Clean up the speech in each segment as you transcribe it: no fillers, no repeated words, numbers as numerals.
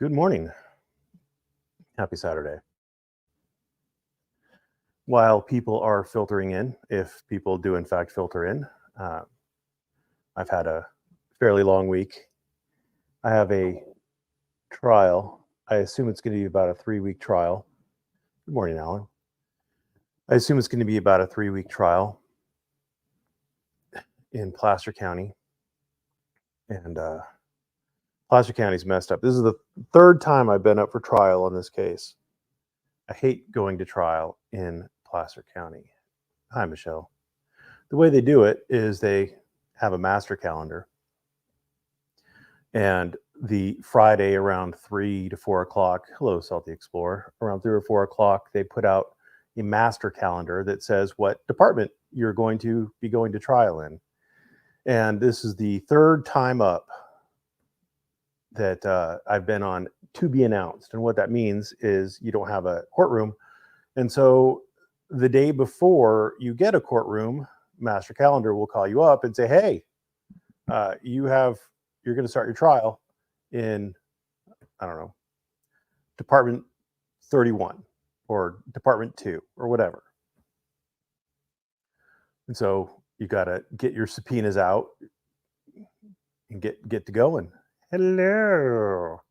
Good morning. Happy Saturday. While people are filtering in, if people do in fact filter in, I've had a fairly long week. I have a trial. I assume it's going to be about a 3-week trial. Good morning, Alan. I assume it's going to be about a 3-week trial in Placer County. And Placer County's messed up. This is the third time I've been up for trial on this case. I hate going to trial in Placer County. Hi, Michelle. The way they do it is they have a master calendar. And the Friday around 3 to 4 o'clock, hello, Salty Explorer, around 3 or 4 o'clock, they put out a master calendar that says what department you're going to be going to trial in. And this is the third time up that I've been on to be announced. And what that means is you don't have a courtroom. And so the day before you get a courtroom, master calendar will call you up and say, hey, you're going to start your trial in, I don't know, Department 31 or Department 2 or whatever. And so you got to get your subpoenas out and get to going. Hello.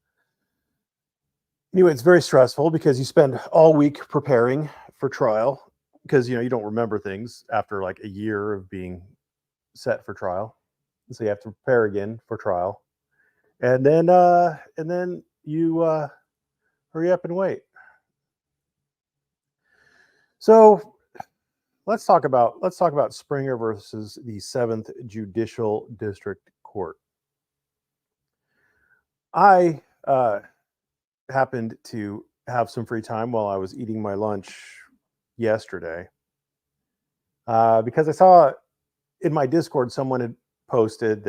Anyway, it's very stressful because you spend all week preparing for trial because, you don't remember things after like a year of being set for trial. So you have to prepare again for trial. And then you hurry up and wait. So let's talk about Springer versus the 7th Judicial District Court. I happened to have some free time while I was eating my lunch yesterday because I saw in my Discord someone had posted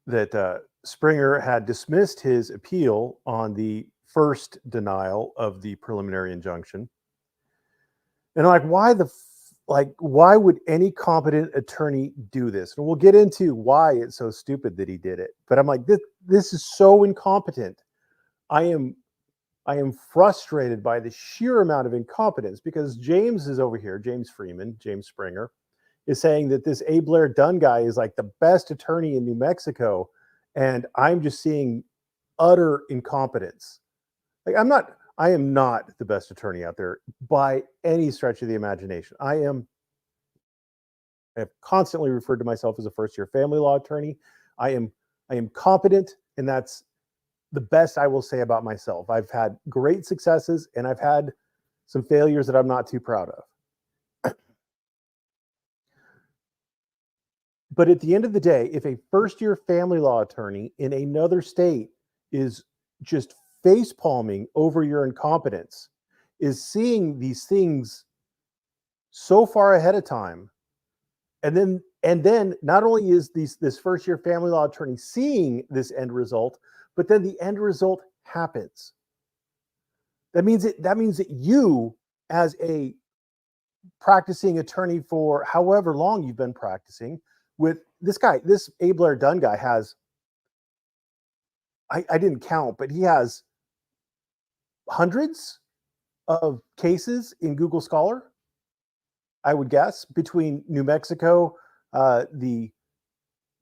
that Springer had dismissed his appeal on the first denial of the preliminary injunction. And I'm like, why would any competent attorney do this? And we'll get into why it's so stupid that he did it. But I'm like, this is so incompetent. I am frustrated by the sheer amount of incompetence because James is over here, James Springer, is saying that this A. Blair Dunn guy is like the best attorney in New Mexico. And I'm just seeing utter incompetence. Like I am not the best attorney out there by any stretch of the imagination. I have constantly referred to myself as a first-year family law attorney. I am competent, and that's the best I will say about myself. I've had great successes, and I've had some failures that I'm not too proud of. But at the end of the day, if a first-year family law attorney in another state is just face-palming over your incompetence, is seeing these things so far ahead of time, and then not only is this first-year family law attorney seeing this end result, but then the end result happens. That means that you, as a practicing attorney for however long you've been practicing, with this guy, this A. Blair Dunn guy has, I didn't count, but he has hundreds of cases in Google Scholar, I would guess, between New Mexico, the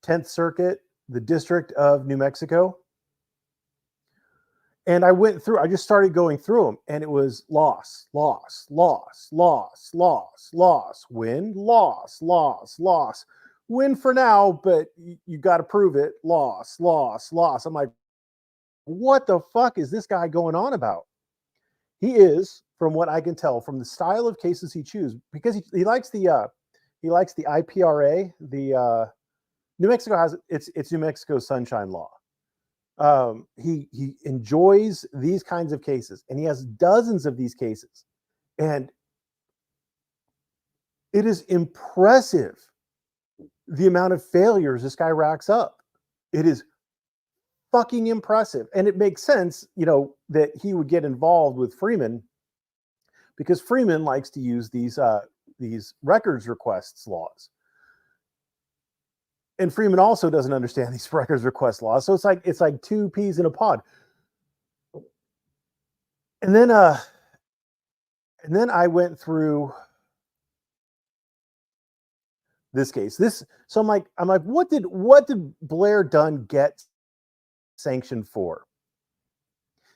10th Circuit, the District of New Mexico. And I just started going through them, and it was loss, loss, loss, loss, loss, loss, win, loss, loss, loss, win for now, but you got to prove it, loss, loss, loss. I'm like, what the fuck is this guy going on about? He is, from what I can tell, from the style of cases he chooses, because he likes the IPRA. The New Mexico has it's New Mexico's sunshine law. He enjoys these kinds of cases, and he has dozens of these cases, and it is impressive the amount of failures this guy racks up. It is fucking impressive. And it makes sense, that he would get involved with Freeman, because Freeman likes to use these records requests laws. and Freeman also doesn't understand these records request laws. So it's like two peas in a pod. And then I went through this case. So I'm like, what did Blair Dunn get sanctioned for?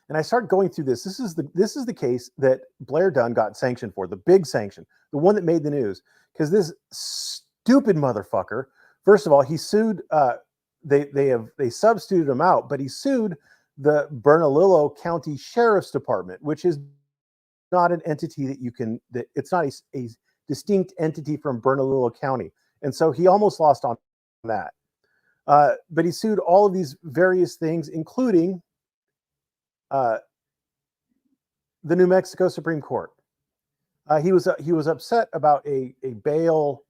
And I start going through this. This is the case that Blair Dunn got sanctioned for, the big sanction, the one that made the news. Because this stupid motherfucker, first of all, he sued. They substituted him out, but he sued the Bernalillo County Sheriff's Department, which is not an entity that it's not a distinct entity from Bernalillo County, and so he almost lost on that. But he sued all of these various things, including the New Mexico Supreme Court. He was upset about a bail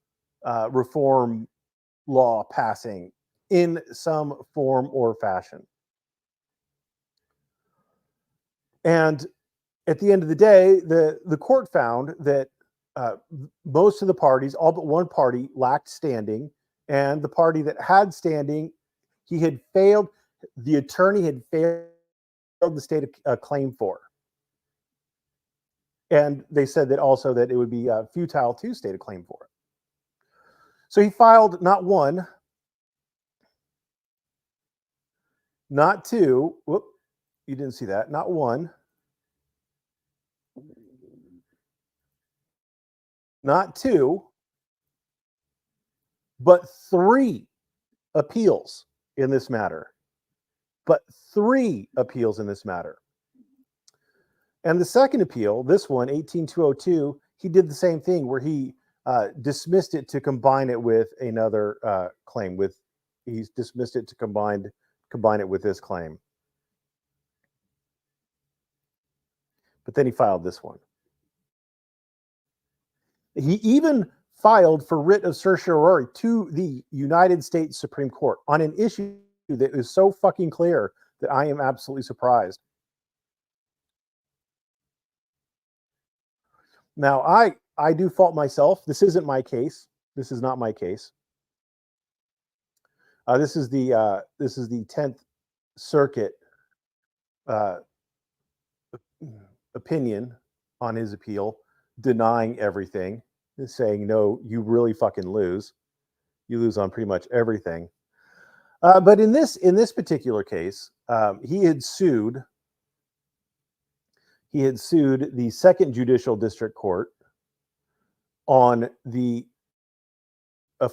reform law passing in some form or fashion. And at the end of the day, the court found that most of the parties, all but one party, lacked standing, and the party that had standing, the attorney had failed the state a claim for. And they said that also that it would be futile to state a claim for it. So he filed not one, not two. Whoop, you didn't see that. Not one, not two, but 3 appeals in this matter. And the second appeal, this one, 18202, he did the same thing where he dismissed it to combine it with another claim. He's dismissed it to combine it with this claim. But then he filed this one. He even filed for writ of certiorari to the United States Supreme Court on an issue that is so fucking clear that I am absolutely surprised. Now, I do fault myself. This isn't my case. This is not my case. This is the 10th Circuit opinion on his appeal, denying everything, saying, no, you really fucking lose. You lose on pretty much everything. But in this particular case, he had sued the Second Judicial District Court on the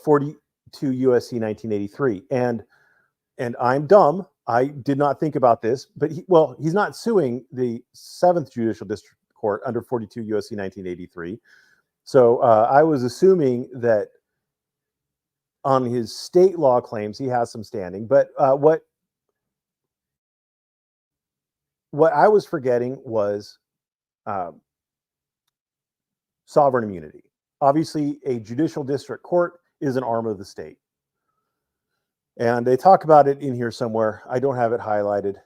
42 USC 1983. And I'm dumb. I did not think about this, but he's not suing the 7th Judicial District Court under 42 USC 1983. So I was assuming that on his state law claims, he has some standing. But what I was forgetting was sovereign immunity. Obviously, a judicial district court is an arm of the state. And they talk about it in here somewhere. I don't have it highlighted.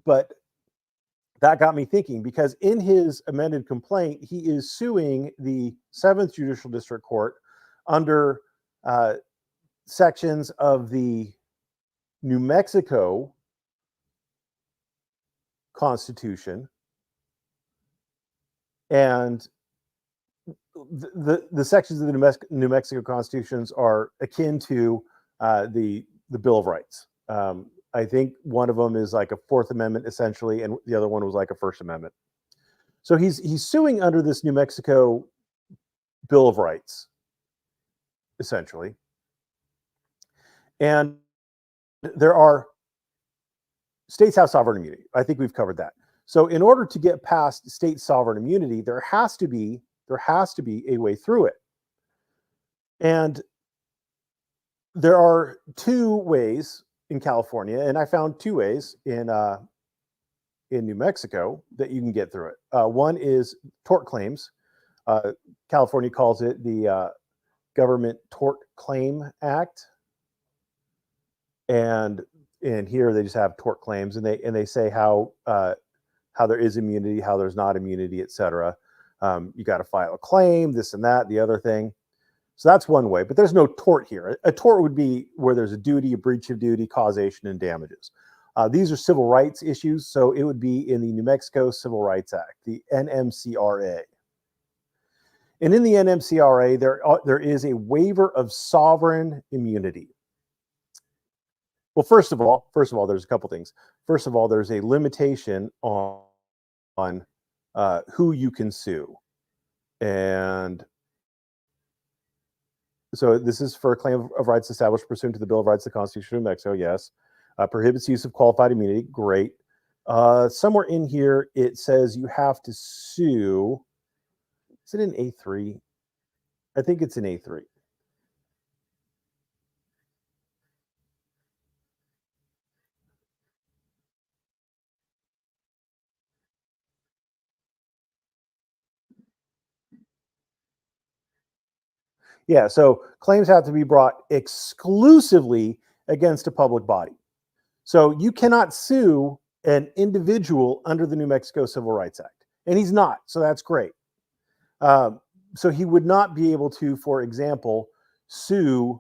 But that got me thinking, because in his amended complaint, he is suing the 7th Judicial District Court under sections of the New Mexico Constitution. And the sections of the New Mexico Constitutions are akin to the Bill of Rights. I think one of them is like a 4th Amendment, essentially, and the other one was like a 1st Amendment. So he's suing under this New Mexico Bill of Rights, essentially. And there are states have sovereign immunity. I think we've covered that. So in order to get past state sovereign immunity, there has to be a way through it. And there are 2 ways in California, and I found 2 ways in New Mexico that you can get through it. One is tort claims. California calls it the Government Tort Claim Act, and here they just have tort claims, and they say how there is immunity, how there's not immunity, etc. You got to file a claim, this and that, the other thing. So that's one way, but there's no tort here. A tort would be where there's a duty, a breach of duty, causation, and damages. These are civil rights issues, so it would be in the New Mexico Civil Rights Act, the NMCRA. And in the NMCRA, there is a waiver of sovereign immunity. Well, first of all, there's a couple things. First of all, there's a limitation on who you can sue. And so this is for a claim of rights established pursuant to the Bill of Rights of the Constitution of Mexico, yes. Prohibits use of qualified immunity, great. Somewhere in here, it says you have to sue. Is it in A3? I think it's in A3. Yeah, so claims have to be brought exclusively against a public body. So you cannot sue an individual under the New Mexico Civil Rights Act. And he's not, so that's great. So he would not be able to, for example, sue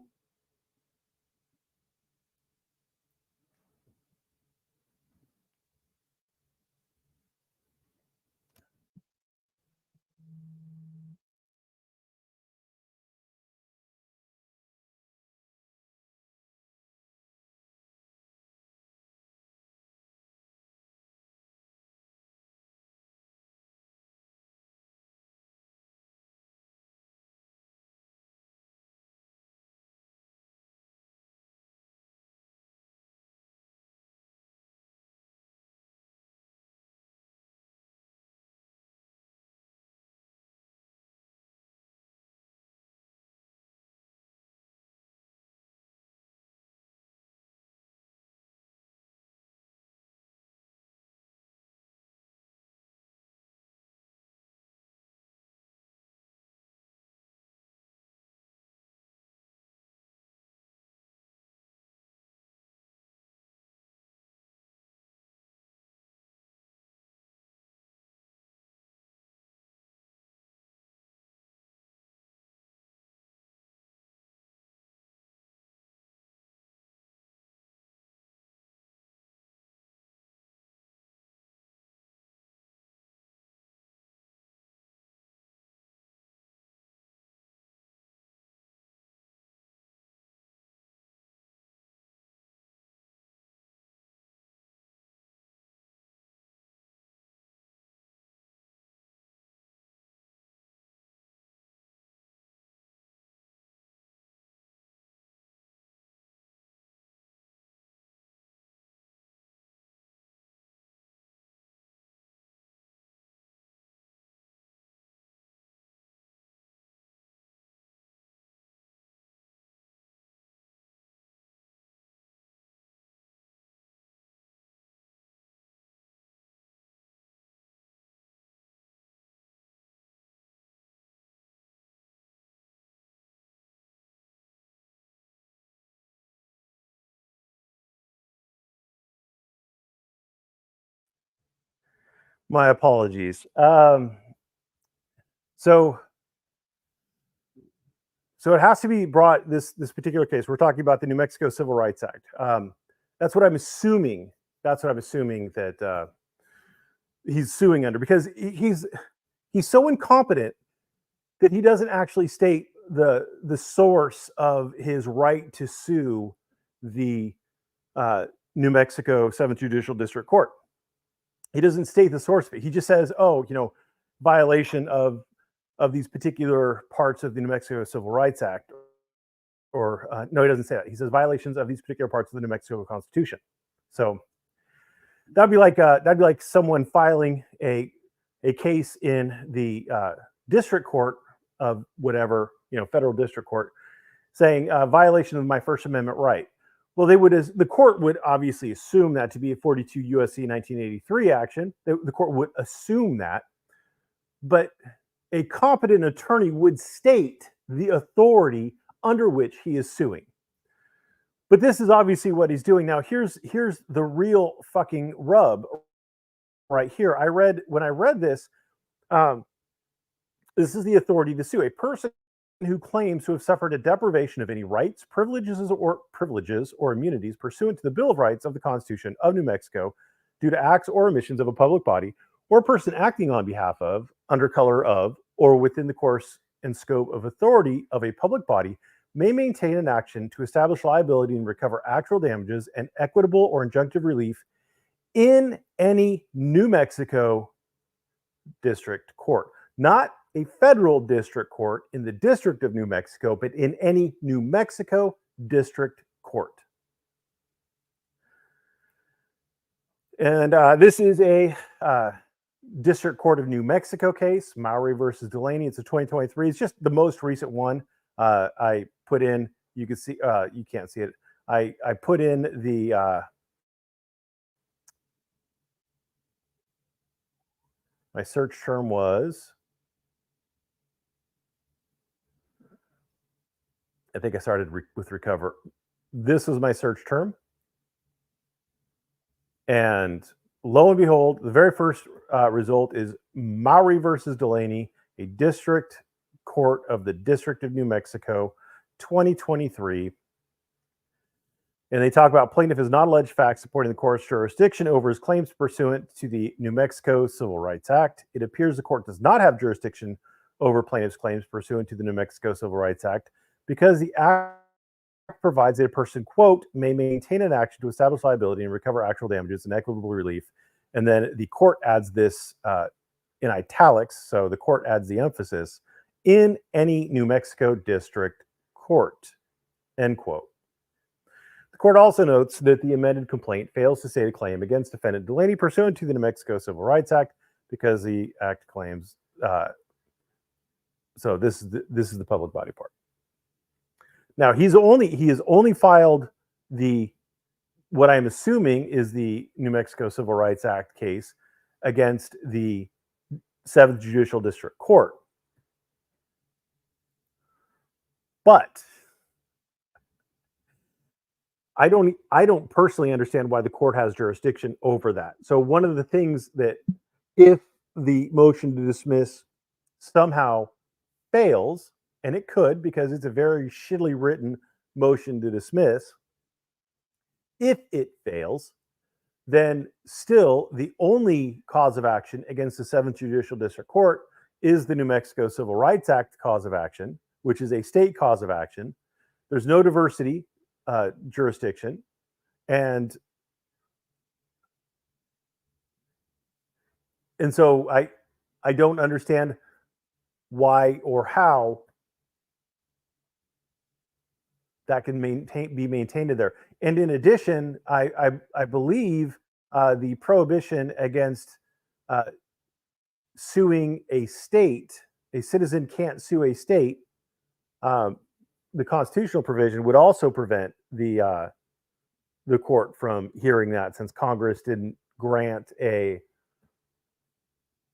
my apologies. So it has to be brought, this particular case. We're talking about the New Mexico Civil Rights Act. That's what I'm assuming. That's what I'm assuming that he's suing under, because he's so incompetent that he doesn't actually state the source of his right to sue the New Mexico 7th Judicial District Court. He doesn't state the source of it. He just says, oh, violation of these particular parts of the New Mexico Civil Rights Act. Or no, he doesn't say that. He says violations of these particular parts of the New Mexico Constitution. So that'd be like someone filing a case in the district court of whatever, federal district court, saying violation of my First Amendment right. Well, the court would obviously assume that to be a 42 USC 1983 action. The court would assume that, but a competent attorney would state the authority under which he is suing. But this is obviously what he's doing. Now, here's the real fucking rub right here. When I read this, this is the authority to sue. A person who claims to have suffered a deprivation of any rights, privileges, or immunities pursuant to the Bill of Rights of the Constitution of New Mexico due to acts or omissions of a public body or person acting on behalf of, under color of, or within the course and scope of authority of a public body may maintain an action to establish liability and recover actual damages and equitable or injunctive relief in any New Mexico district court. Not a federal district court in the District of New Mexico, but in any New Mexico district court. And this is a District Court of New Mexico case, Mowry versus Delaney. It's a 2023. It's just the most recent one. I put in, you can see, you can't see it. I put in the, my search term was, I think I started with recover. This was my search term. And lo and behold, the very first result is Mowry versus Delaney, a district court of the District of New Mexico, 2023. And they talk about plaintiff has not alleged facts supporting the court's jurisdiction over his claims pursuant to the New Mexico Civil Rights Act. It appears the court does not have jurisdiction over plaintiff's claims pursuant to the New Mexico Civil Rights Act because the act provides that a person, quote, may maintain an action to establish liability and recover actual damages and equitable relief. And then the court adds this in italics, so the court adds the emphasis, in any New Mexico district court, end quote. The court also notes that the amended complaint fails to state a claim against defendant Delaney pursuant to the New Mexico Civil Rights Act because the act claims, so this is the public body part. Now he has only filed the, what I'm assuming is the New Mexico Civil Rights Act case against the 7th Judicial District Court. But I don't personally understand why the court has jurisdiction over that. So one of the things that, if the motion to dismiss somehow fails, and it could because it's a very shittily written motion to dismiss, if it fails, then still the only cause of action against the 7th Judicial District Court is the New Mexico Civil Rights Act cause of action, which is a state cause of action. There's no diversity jurisdiction. And so I don't understand why or how that can be maintained there. And in addition, I believe the prohibition against suing a state, a citizen can't sue a state, the constitutional provision would also prevent the court from hearing that, since Congress didn't grant a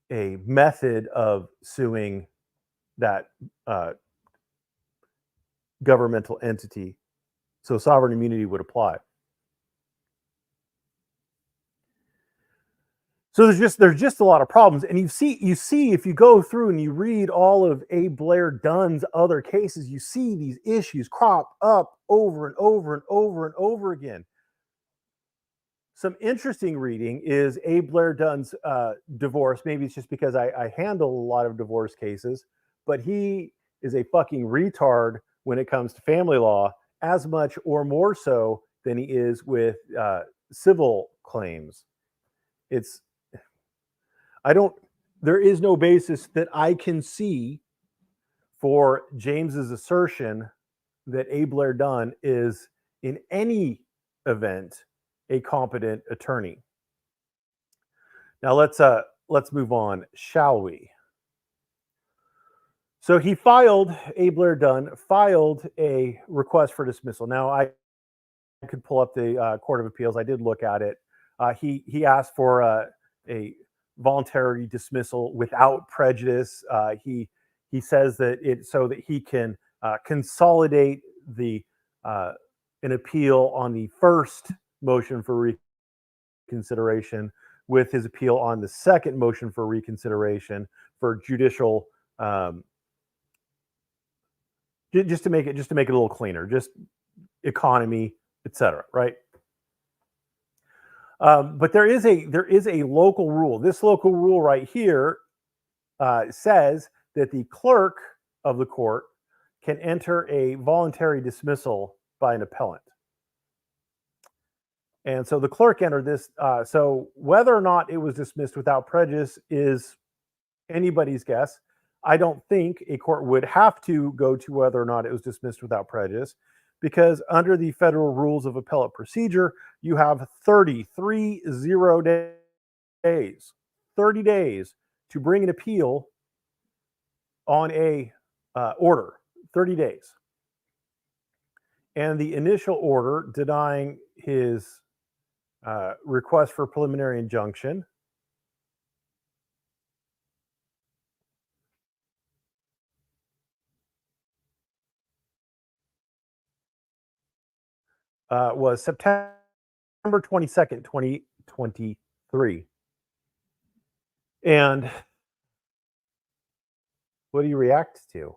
method of suing that governmental entity. So sovereign immunity would apply. So there's just a lot of problems. And you see if you go through and you read all of A. Blair Dunn's other cases, you see these issues crop up over and over and over and over again. Some interesting reading is A. Blair Dunn's divorce. Maybe it's just because I handle a lot of divorce cases, but he is a fucking retard when it comes to family law, as much or more so than he is with civil claims. There is no basis that I can see for James's assertion that A. Blair Dunn is in any event a competent attorney. Now let's move on, shall we? So A. Blair Dunn filed a request for dismissal. Now I could pull up the Court of Appeals. I did look at it. He asked for a voluntary dismissal without prejudice. He says that it's so that he can consolidate an appeal on the first motion for reconsideration with his appeal on the second motion for reconsideration for judicial just to make it a little cleaner, just economy, etc. Right? But there is a local rule. This local rule right here says that the clerk of the court can enter a voluntary dismissal by an appellant. And so the clerk entered this. So whether or not it was dismissed without prejudice is anybody's guess. I don't think a court would have to go to whether or not it was dismissed without prejudice, because under the federal rules of appellate procedure, you have 30 days to bring an appeal on a order. 30 days. And the initial order denying his request for preliminary injunction was September 22nd, 2023. And what do you react to?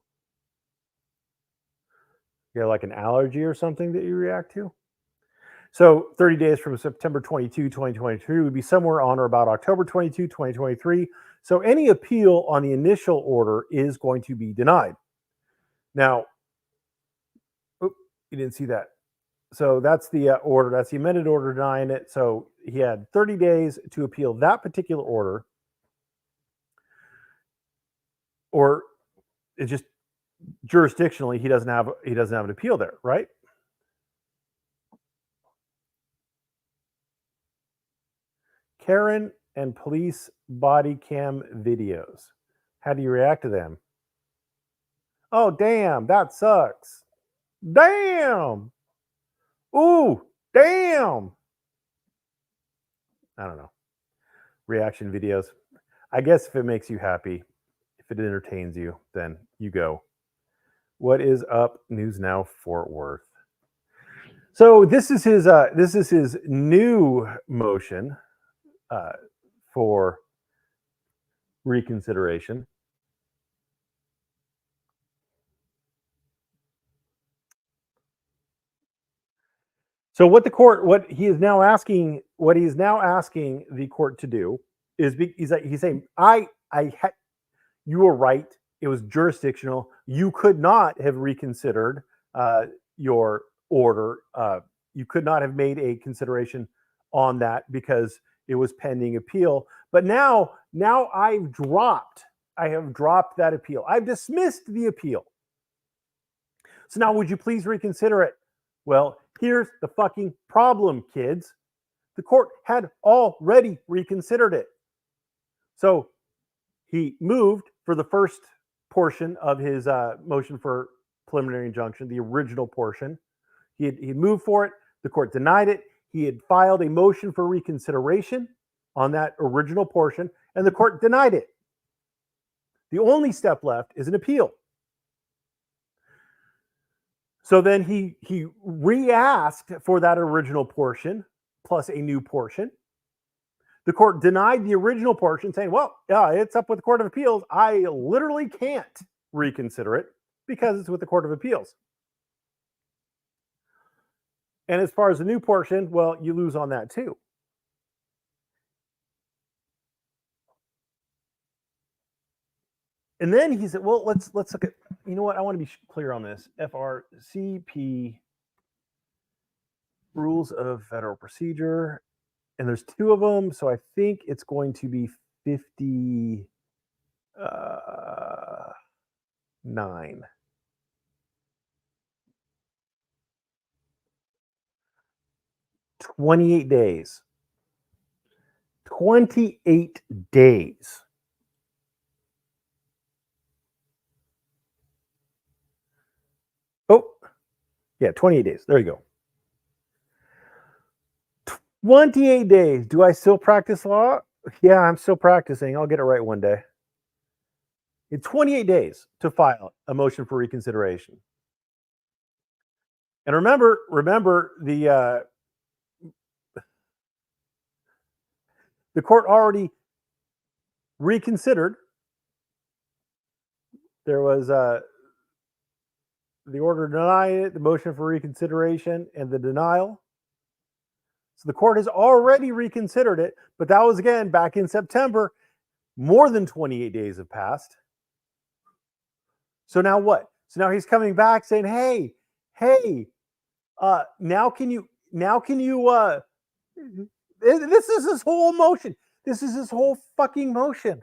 You have like an allergy or something that you react to? So 30 days from September 22, 2023 would be somewhere on or about October 22, 2023. So any appeal on the initial order is going to be denied. Now, you didn't see that. So that's the order. That's the amended order denying it. So he had 30 days to appeal that particular order, or it just jurisdictionally he doesn't have an appeal there, right? Karen and police body cam videos. How do you react to them? Oh, damn, that sucks. Damn. Ooh, damn. I don't know. Reaction videos. I guess if it makes you happy, if it entertains you, then you go. What is up, News Now Fort Worth? So this is his new motion for reconsideration. So what he's now asking the court to do is he's saying, you were right. It was jurisdictional. You could not have reconsidered your order. You could not have made a consideration on that because it was pending appeal. But now I have dropped that appeal. I've dismissed the appeal. So now would you please reconsider it? Well, here's the fucking problem, kids. The court had already reconsidered it. So he moved for the first portion of his motion for preliminary injunction, the original portion. He had moved for it. The court denied it. He had filed a motion for reconsideration on that original portion, and the court denied it. The only step left is an appeal. So then he re-asked for that original portion plus a new portion. The court denied the original portion, saying, well, yeah, it's up with the Court of Appeals. I literally can't reconsider it because it's with the Court of Appeals. And as far as the new portion, well, you lose on that too. And then he said, well, let's look at, you know what? I want to be clear on this. FRCP, Rules of Federal Procedure. And there's two of them. So I think it's going to be 59. 28 days. 28 days. Oh, yeah, 28 days. There you go. 28 days. Do I still practice law? Yeah, I'm still practicing. I'll get it right one day. It's 28 days to file a motion for reconsideration. And remember the court already reconsidered. There was the order denying it, the motion for reconsideration, and the denial. So the court has already reconsidered it, but that was, again, back in September. More than 28 days have passed. So now what? So now he's coming back saying, hey, now can you, this is his whole motion. This is his whole fucking motion.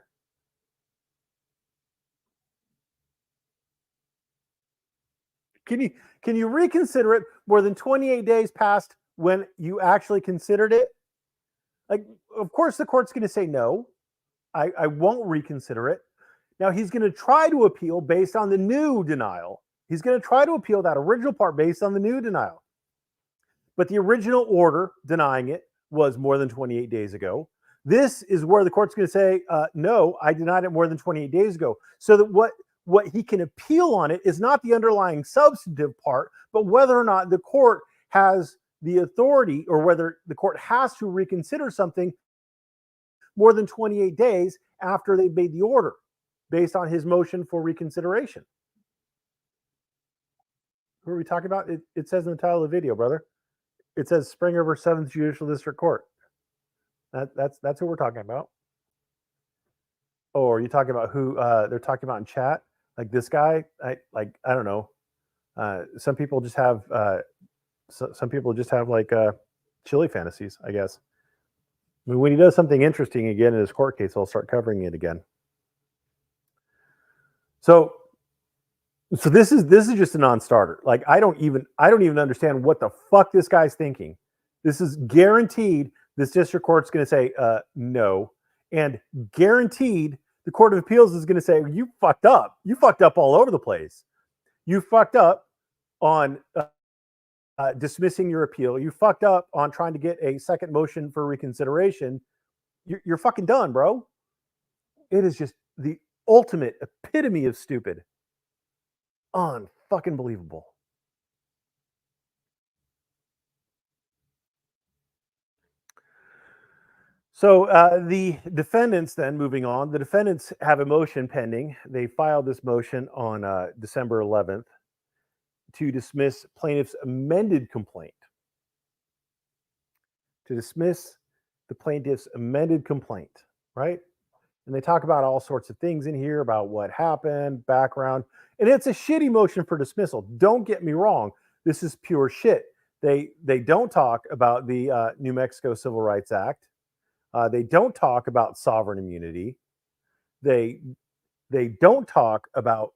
Can you reconsider it more than 28 days past when you actually considered it? Like, of course the court's going to say no. I won't reconsider it. Now he's going to try to appeal based on the new denial. He's going to try to appeal that original part based on the new denial. But the original order denying it was more than 28 days ago. This is where the court's going to say, no, I denied it more than 28 days ago. So that what he can appeal on it is not the underlying substantive part, but whether or not the court has the authority, or whether the court has to reconsider something more than 28 days after they made the order based on his motion for reconsideration. Who are we talking about? It says in the title of the video, brother. It says Springer versus 7th Judicial District Court. That's who we're talking about. Oh, are you talking about who they're talking about in chat? Like this guy? I don't know. Some people just have like chilly fantasies, I guess. I mean, when he does something interesting again in his court case, I'll start covering it again. So this is just a non-starter. Like I don't even understand what the fuck this guy's thinking. This is guaranteed. This district court's going to say no, and guaranteed the Court of Appeals is going to say you fucked up. You fucked up all over the place. You fucked up on dismissing your appeal. You fucked up on trying to get a second motion for reconsideration. You're fucking done, bro. It is just the ultimate epitome of stupid. Unfucking believable. So the defendants, then moving on, the defendants have a motion pending. They filed this motion on December 11th to dismiss plaintiff's amended complaint. To dismiss the plaintiff's amended complaint, right? And they talk about all sorts of things in here about what happened, background, and it's a shitty motion for dismissal. Don't get me wrong. This is pure shit. They don't talk about the New Mexico Civil Rights Act. They don't talk about sovereign immunity. They don't talk about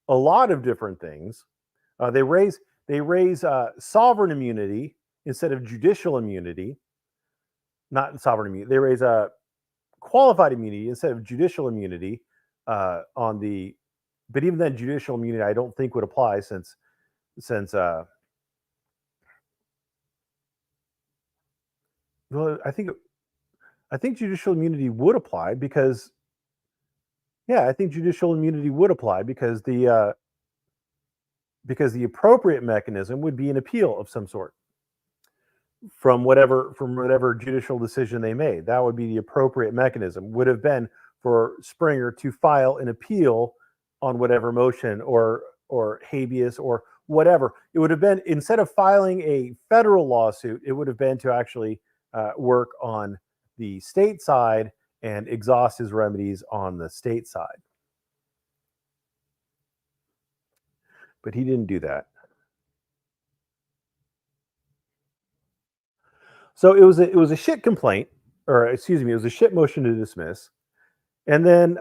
a lot of different things. They raise sovereign immunity instead of judicial immunity. Not sovereign immunity. They raise qualified immunity instead of judicial immunity on the. But even then, judicial immunity I don't think would apply since well, I think judicial immunity would apply because, yeah, I think judicial immunity would apply because the appropriate mechanism would be an appeal of some sort from whatever judicial decision they made. That would be the appropriate mechanism. Would have been for Springer to file an appeal on whatever motion or habeas or whatever. It would have been, instead of filing a federal lawsuit, it would have been to actually work on the state side and exhaust his remedies on the state side. But he didn't do that. So it was a shit complaint, or excuse me, it was a shit motion to dismiss. And then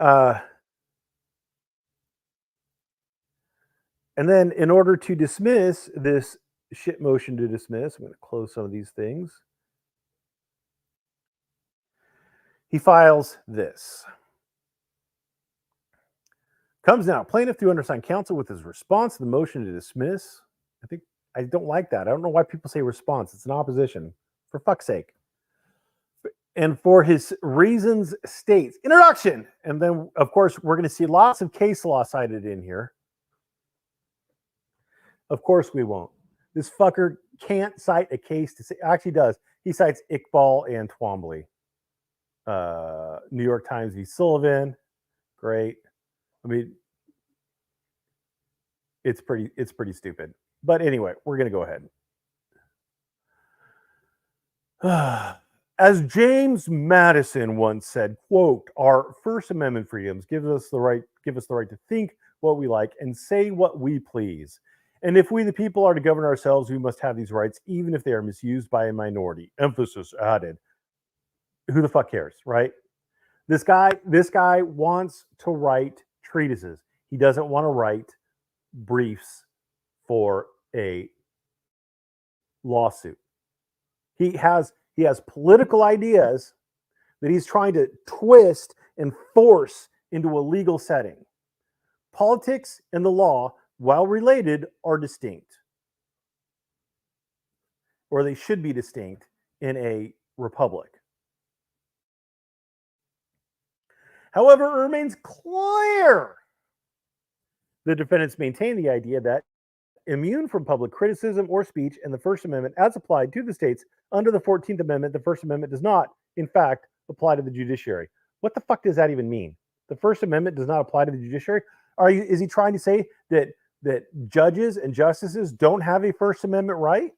in order to dismiss this shit motion to dismiss, I'm going to close some of these things. He files this. Comes now, plaintiff through undersigned counsel with his response to the motion to dismiss. I don't like that. I don't know why people say response. It's an opposition. For fuck's sake. And for his reasons states, introduction. And then, of course, we're going to see lots of case law cited in here. Of course we won't. This fucker can't cite a case to say, actually does. He cites Iqbal and Twombly. New York Times v. Sullivan. Great. I mean, It's pretty stupid. But anyway, we're going to go ahead. As James Madison once said, quote, "Our First Amendment freedoms give us the right to think what we like and say what we please. And if we the people are to govern ourselves, we must have these rights, even if they are misused by a minority." Emphasis added. Who the fuck cares, right? This guy wants to write treatises. He doesn't want to write briefs for a lawsuit. He has political ideas that he's trying to twist and force into a legal setting. Politics and the law, while related, are distinct. Or they should be distinct in a republic. However, it remains clear the defendants maintain the idea that immune from public criticism or speech and the First Amendment as applied to the states under the 14th Amendment, the First Amendment does not, in fact, apply to the judiciary. What the fuck does that even mean? The First Amendment does not apply to the judiciary? Is he trying to say that judges and justices don't have a First Amendment right?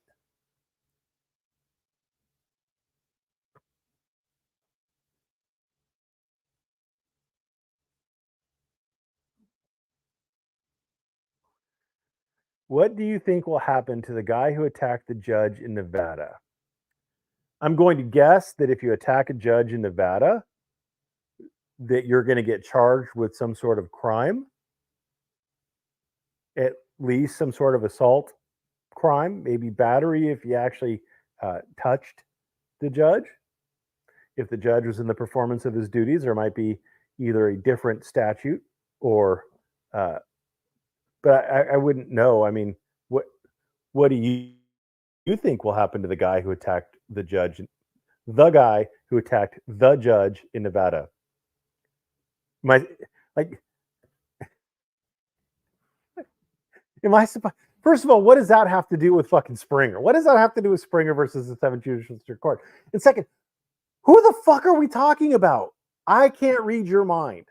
What do you think will happen to the guy who attacked the judge in Nevada? I'm going to guess that if you attack a judge in Nevada, that you're going to get charged with some sort of crime, at least some sort of assault crime, maybe battery if you actually touched the judge. If the judge was in the performance of his duties, there might be either a different statute or but I wouldn't know. I mean, what do you think will happen to the guy who attacked the judge? The guy who attacked the judge in Nevada. First of all, what does that have to do with fucking Springer? What does that have to do with Springer versus the 7th Judicial District Court? And second, who the fuck are we talking about? I can't read your mind.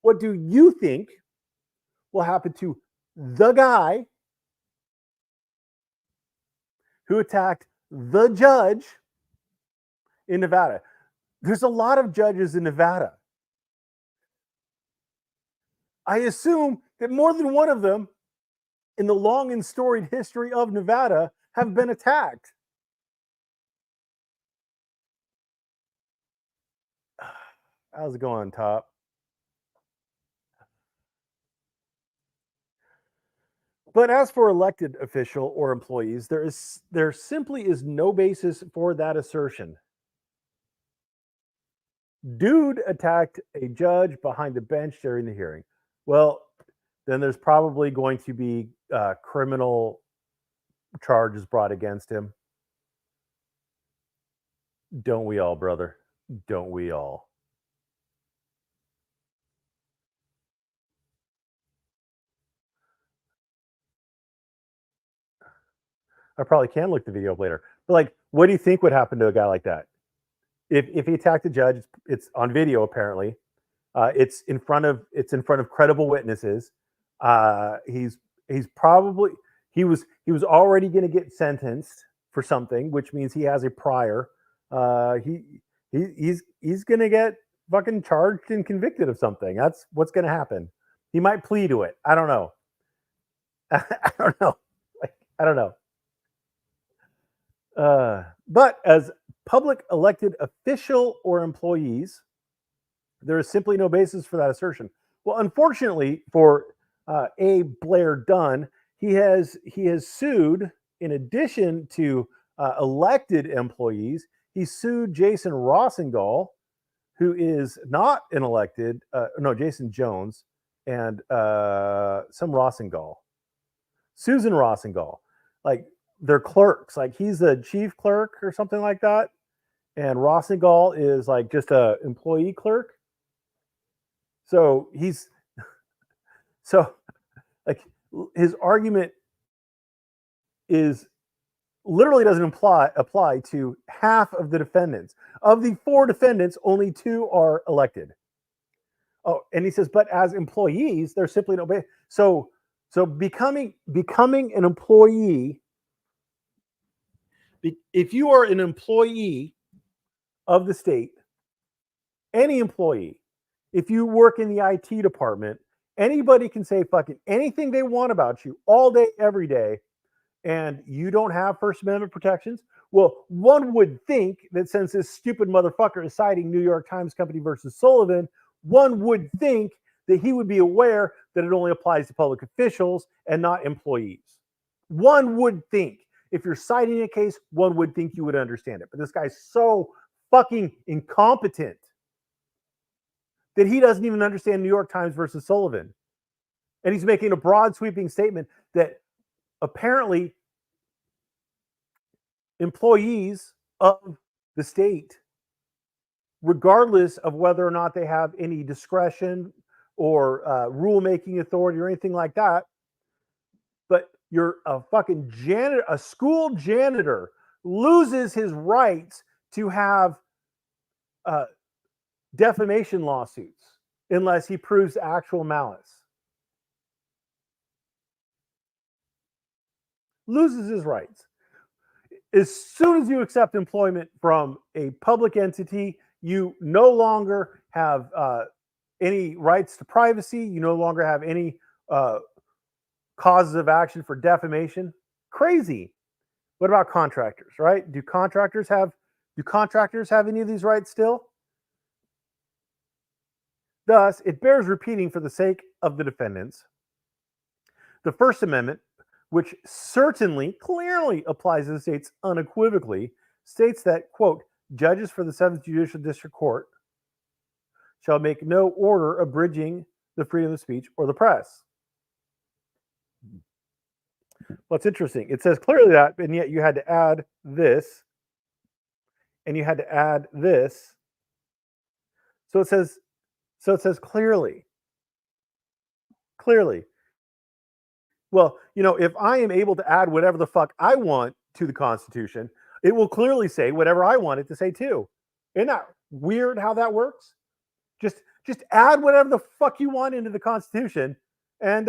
What do you think will happen to the guy who attacked the judge in Nevada? There's a lot of judges in Nevada. I assume that more than one of them in the long and storied history of Nevada have been attacked. How's it going, Top? But as for elected official or employees, there simply is no basis for that assertion. Dude attacked a judge behind the bench during the hearing. Well, then there's probably going to be criminal charges brought against him. Don't we all, brother? Don't we all? I probably can look the video up later. But like, what do you think would happen to a guy like that? If he attacked a judge, it's on video apparently. It's in front of credible witnesses. He's probably he was already going to get sentenced for something, which means he has a prior. He's going to get fucking charged and convicted of something. That's what's going to happen. He might plead to it. I don't know. I don't know. I don't know. But as public elected official or employees, there is simply no basis for that assertion. Well, unfortunately for A. Blair Dunn, he has sued, in addition to elected employees, he sued Jason Rosendahl, who is not an elected, Jason Jones, and some Rosendahl. Susan Rosendahl. Like, they're clerks. Like, he's the chief clerk or something like that. And Rosendahl is like just a employee clerk. So like his argument is literally doesn't apply to half of the defendants. Of the 4 defendants, only 2 are elected. Oh, and he says, but as employees, there's simply no basis. So So becoming an employee, if you are an employee of the state, any employee, if you work in the IT department, anybody can say fucking anything they want about you all day, every day, and you don't have First Amendment protections. Well, one would think that since this stupid motherfucker is citing New York Times Company versus Sullivan, one would think that he would be aware that it only applies to public officials and not employees. One would think. If you're citing a case, one would think you would understand it. But this guy's so fucking incompetent that he doesn't even understand New York Times versus Sullivan. And he's making a broad sweeping statement that apparently employees of the state, regardless of whether or not they have any discretion or rulemaking authority or anything like that, but you're a fucking janitor, a school janitor loses his rights to have defamation lawsuits unless he proves actual malice. Loses his rights. As soon as you accept employment from a public entity, you no longer have any rights to privacy. You no longer have any causes of action for defamation. Crazy. What about contractors, right? Do contractors have any of these rights still? Thus, it bears repeating for the sake of the defendants. The First Amendment, which certainly clearly applies to the states unequivocally, states that, quote, judges for the 7th Judicial District Court shall make no order abridging the freedom of speech or the press. What's interesting, it says clearly that, and yet you had to add this, and you had to add this. So it says clearly. Clearly. Well, if I am able to add whatever the fuck I want to the Constitution, it will clearly say whatever I want it to say too. Isn't that weird how that works? Just add whatever the fuck you want into the Constitution and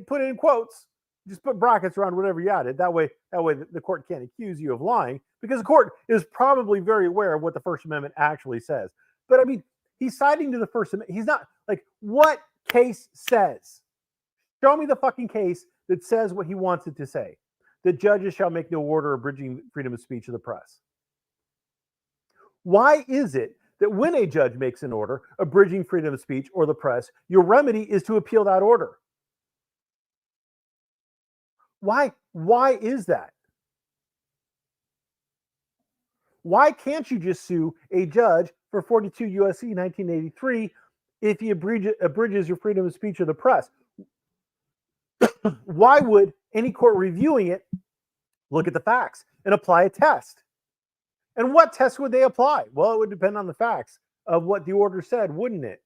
put it in quotes. Just put brackets around whatever you added. That way the court can't accuse you of lying, because the court is probably very aware of what the First Amendment actually says. But I mean, he's citing to the First Amendment. He's not like, what case says? Show me the fucking case that says what he wants it to say. The judges shall make no order abridging freedom of speech of the press. Why is it that when a judge makes an order abridging freedom of speech or the press, your remedy is to appeal that order? Why is that? Why can't you just sue a judge for 42 U.S.C. 1983 if he abridges your freedom of speech or the press? Why would any court reviewing it look at the facts and apply a test? And what test would they apply? Well, it would depend on the facts of what the order said, wouldn't it?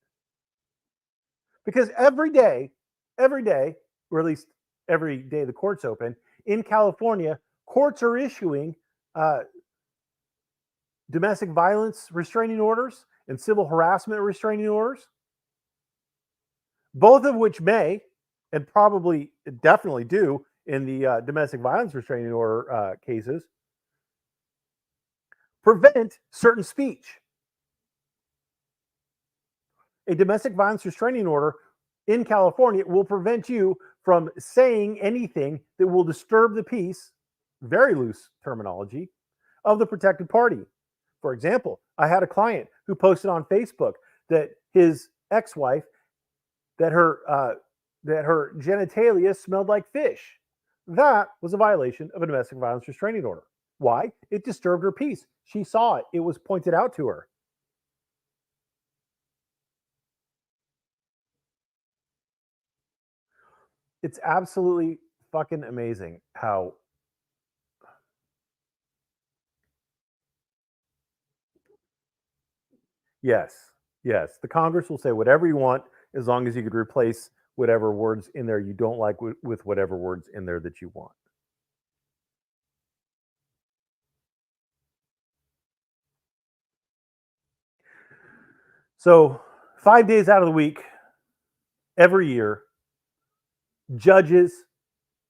Because every day, or at least every day the court's open, in California, courts are issuing domestic violence restraining orders and civil harassment restraining orders, both of which may, and probably definitely do in the domestic violence restraining order cases, prevent certain speech. A domestic violence restraining order in California will prevent you from saying anything that will disturb the peace, very loose terminology, of the protected party. For example, I had a client who posted on Facebook that his ex-wife, that her genitalia smelled like fish. That was a violation of a domestic violence restraining order. Why? It disturbed her peace. She saw it. It was pointed out to her. It's absolutely fucking amazing how yes, the Congress will say whatever you want as long as you could replace whatever words in there you don't like with whatever words in there that you want. So 5 days out of the week, every year, judges,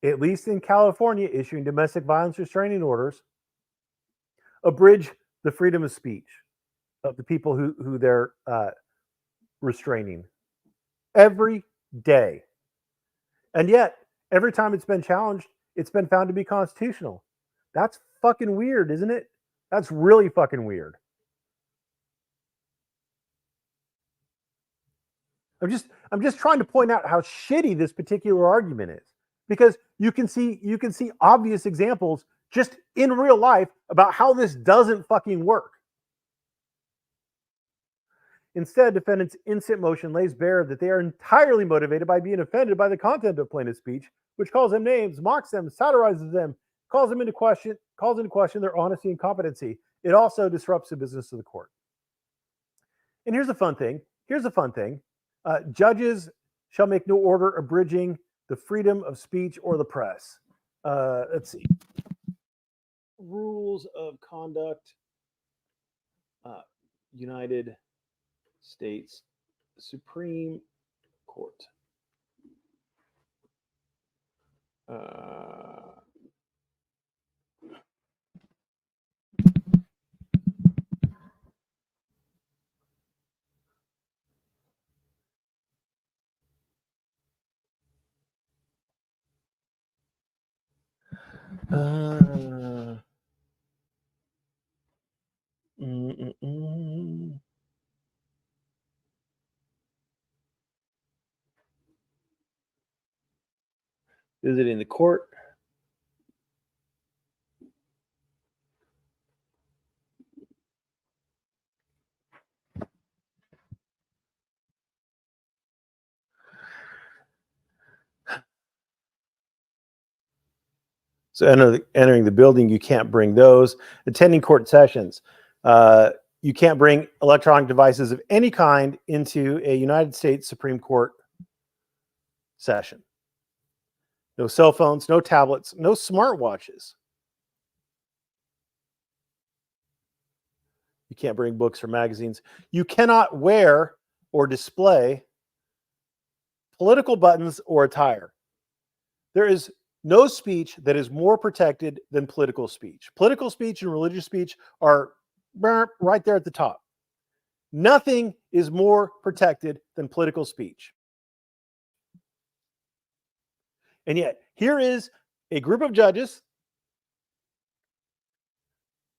at least in California, issuing domestic violence restraining orders, abridge the freedom of speech of the people who they're restraining every day. And yet, every time it's been challenged, it's been found to be constitutional. That's fucking weird, isn't it? That's really fucking weird. I'm just trying to point out how shitty this particular argument is, because you can see obvious examples just in real life about how this doesn't fucking work. Instead, defendants' instant motion lays bare that they are entirely motivated by being offended by the content of plaintiff's speech, which calls them names, mocks them, satirizes them, calls into question their honesty and competency. It also disrupts the business of the court. And here's the fun thing. Judges shall make no order abridging the freedom of speech or the press. Let's see. Rules of conduct. United States Supreme Court. Visiting the court. So entering the building, you can't bring those. Attending court sessions. You can't bring electronic devices of any kind into a United States Supreme Court session. No cell phones, no tablets, no smartwatches. You can't bring books or magazines. You cannot wear or display political buttons or attire. There is no speech that is more protected than political speech. Political speech and religious speech are right there at the top. Nothing is more protected than political speech. And yet, here is a group of judges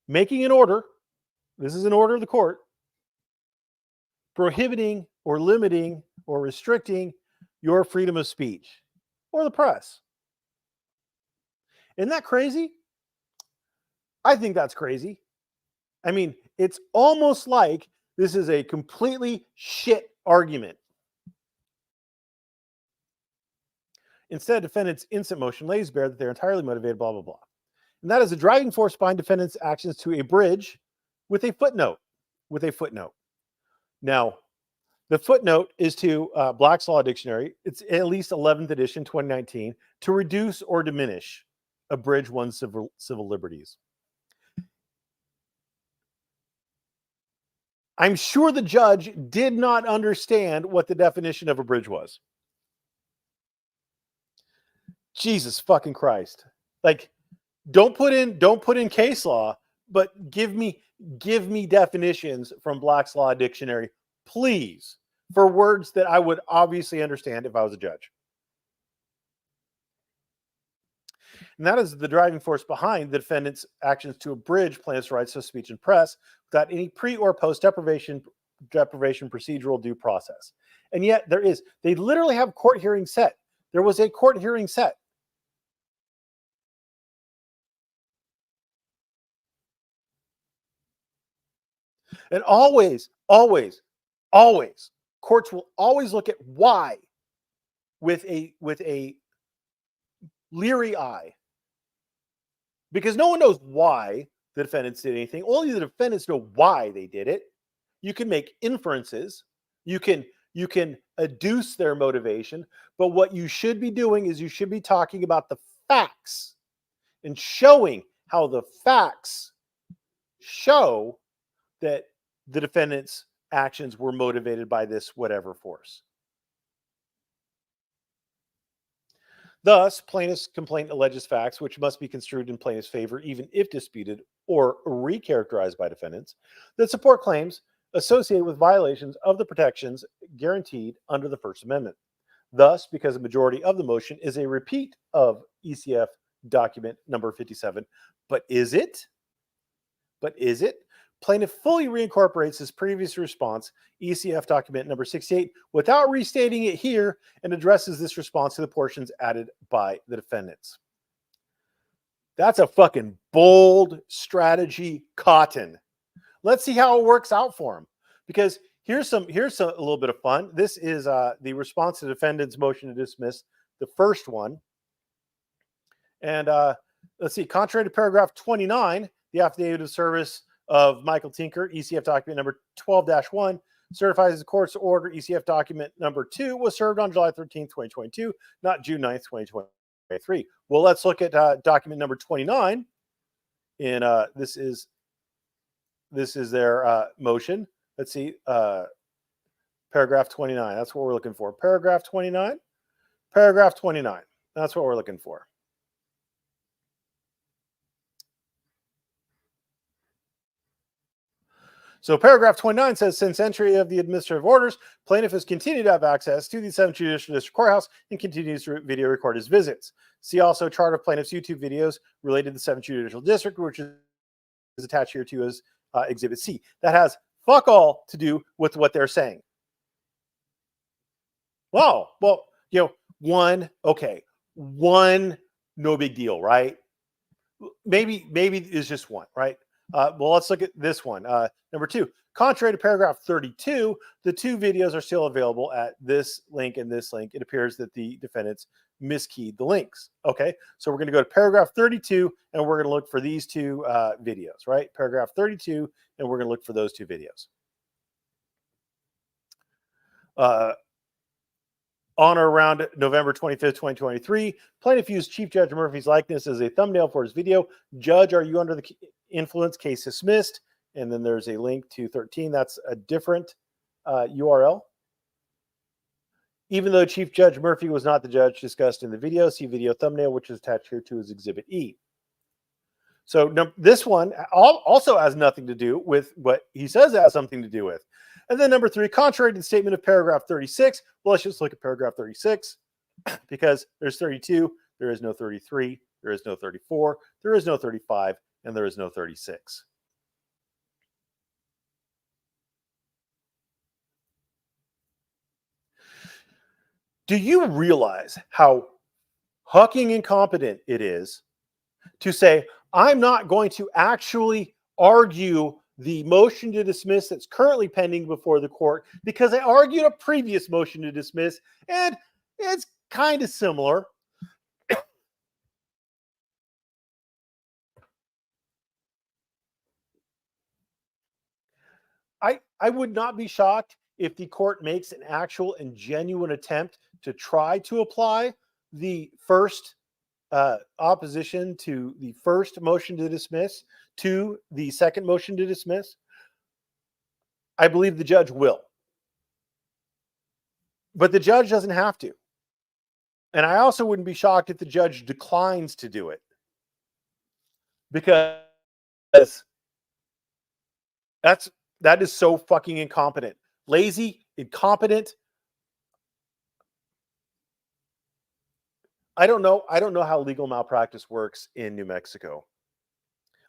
making an order. This is an order of the court prohibiting or limiting or restricting your freedom of speech or the press. Isn't that crazy? I think that's crazy. I mean, it's almost like this is a completely shit argument. Instead, defendants' instant motion lays bare that they're entirely motivated, blah, blah, blah. And that is a driving force behind defendants' actions to abridge with a footnote. Now, the footnote is to Black's Law Dictionary. It's at least 11th edition, 2019, to reduce or diminish, abridge one's civil liberties. I'm sure the judge did not understand what the definition of abridge was. Jesus fucking Christ. Like, don't put in case law, but give me definitions from Black's Law Dictionary, please, for words that I would obviously understand if I was a judge. And that is the driving force behind the defendant's actions to abridge plaintiff's rights to speech and press without any pre or post deprivation procedural due process. And yet they literally have court hearings set. There was a court hearing set. And always, courts will always look at why with a leery eye. Because no one knows why the defendants did anything. Only the defendants know why they did it. You can make inferences. You can adduce their motivation. But what you should be doing is you should be talking about the facts and showing how the facts show that the defendant's actions were motivated by this whatever force. Thus, plaintiff's complaint alleges facts which must be construed in plaintiff's favor, even if disputed or recharacterized by defendants, that support claims associated with violations of the protections guaranteed under the First Amendment. Thus, because a majority of the motion is a repeat of ECF document number 57, but is it? Plaintiff fully reincorporates his previous response, ECF document number 68, without restating it here, and addresses this response to the portions added by the defendants. That's a fucking bold strategy, Cotton. Let's see how it works out for him. Because here's a little bit of fun. This is the response to the defendant's motion to dismiss, the first one. And let's see, contrary to paragraph 29, the affidavit of service of Michael Tinker, ECF document number 12-1, certifies as the court's order ECF document number 2 was served on July 13th, 2022, not June 9th, 2023. Well, let's look at document number 29. And this is their motion. Let's see, paragraph 29. That's what we're looking for. Paragraph 29. Paragraph 29. That's what we're looking for. So paragraph 29 says, since entry of the administrative orders, plaintiff has continued to have access to the 7th Judicial District Courthouse and continues to video record his visits. See also chart of plaintiff's YouTube videos related to the 7th Judicial District, which is attached here to as Exhibit C. That has fuck all to do with what they're saying. Wow. Well, one, no big deal, right? Maybe it's just one, right? Well, let's look at this one. Number 2, contrary to paragraph 32, the 2 videos are still available at this link and this link. It appears that the defendants miskeyed the links. Okay, so we're going to go to paragraph 32 and we're going to look for these 2 videos, right? Paragraph 32, and we're going to look for those 2 videos. On or around November 25th, 2023, plaintiff used Chief Judge Murphy's likeness as a thumbnail for his video. Judge, are you under the influence? Case dismissed. And then there's a link to 13. That's a different URL. Even though Chief Judge Murphy was not the judge discussed in the video, see video thumbnail, which is attached here to his Exhibit E. So this one also has nothing to do with what he says it has something to do with. And then number 3, contrary to the statement of paragraph 36, well, let's just look at paragraph 36 because there's 32, there is no 33, there is no 34, there is no 35, and there is no 36. Do you realize how fucking incompetent it is to say, I'm not going to actually argue the motion to dismiss that's currently pending before the court because I argued a previous motion to dismiss and it's kind of similar. I would not be shocked if the court makes an actual and genuine attempt to try to apply the first opposition to the first motion to dismiss to the second motion to dismiss. I believe the judge will. But the judge doesn't have to. And I also wouldn't be shocked if the judge declines to do it. Because that is so fucking incompetent. Lazy, incompetent. I don't know how legal malpractice works in New Mexico.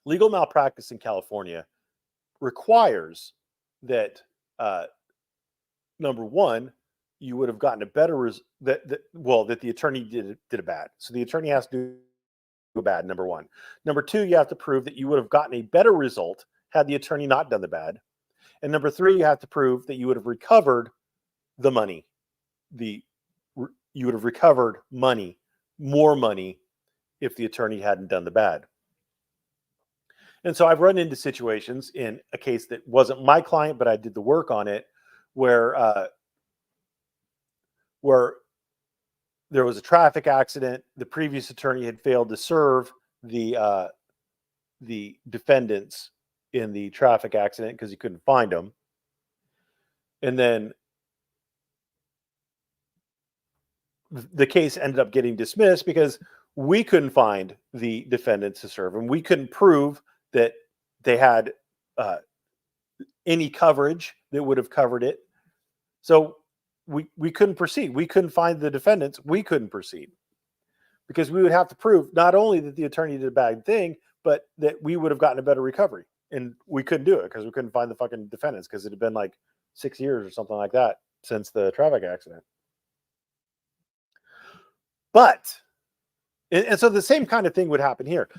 Legal malpractice in California requires that number one, you would have gotten a better that the attorney did a bad. So the attorney has to do a bad, number one. Number two, you have to prove that you would have gotten a better result had the attorney not done the bad. And number three, you have to prove that you would have recovered the money. You would have recovered money, more money, if the attorney hadn't done the bad. And so I've run into situations in a case that wasn't my client, but I did the work on it, where there was a traffic accident. The previous attorney had failed to serve the defendants in the traffic accident because he couldn't find them. And then the case ended up getting dismissed because we couldn't find the defendants to serve, and we couldn't prove that they had any coverage that would have covered it. So we couldn't proceed. We couldn't find the defendants. We couldn't proceed because we would have to prove not only that the attorney did a bad thing, but that we would have gotten a better recovery. And we couldn't do it because we couldn't find the fucking defendants because it had been like 6 years or something like that since the traffic accident. But, and so the same kind of thing would happen here.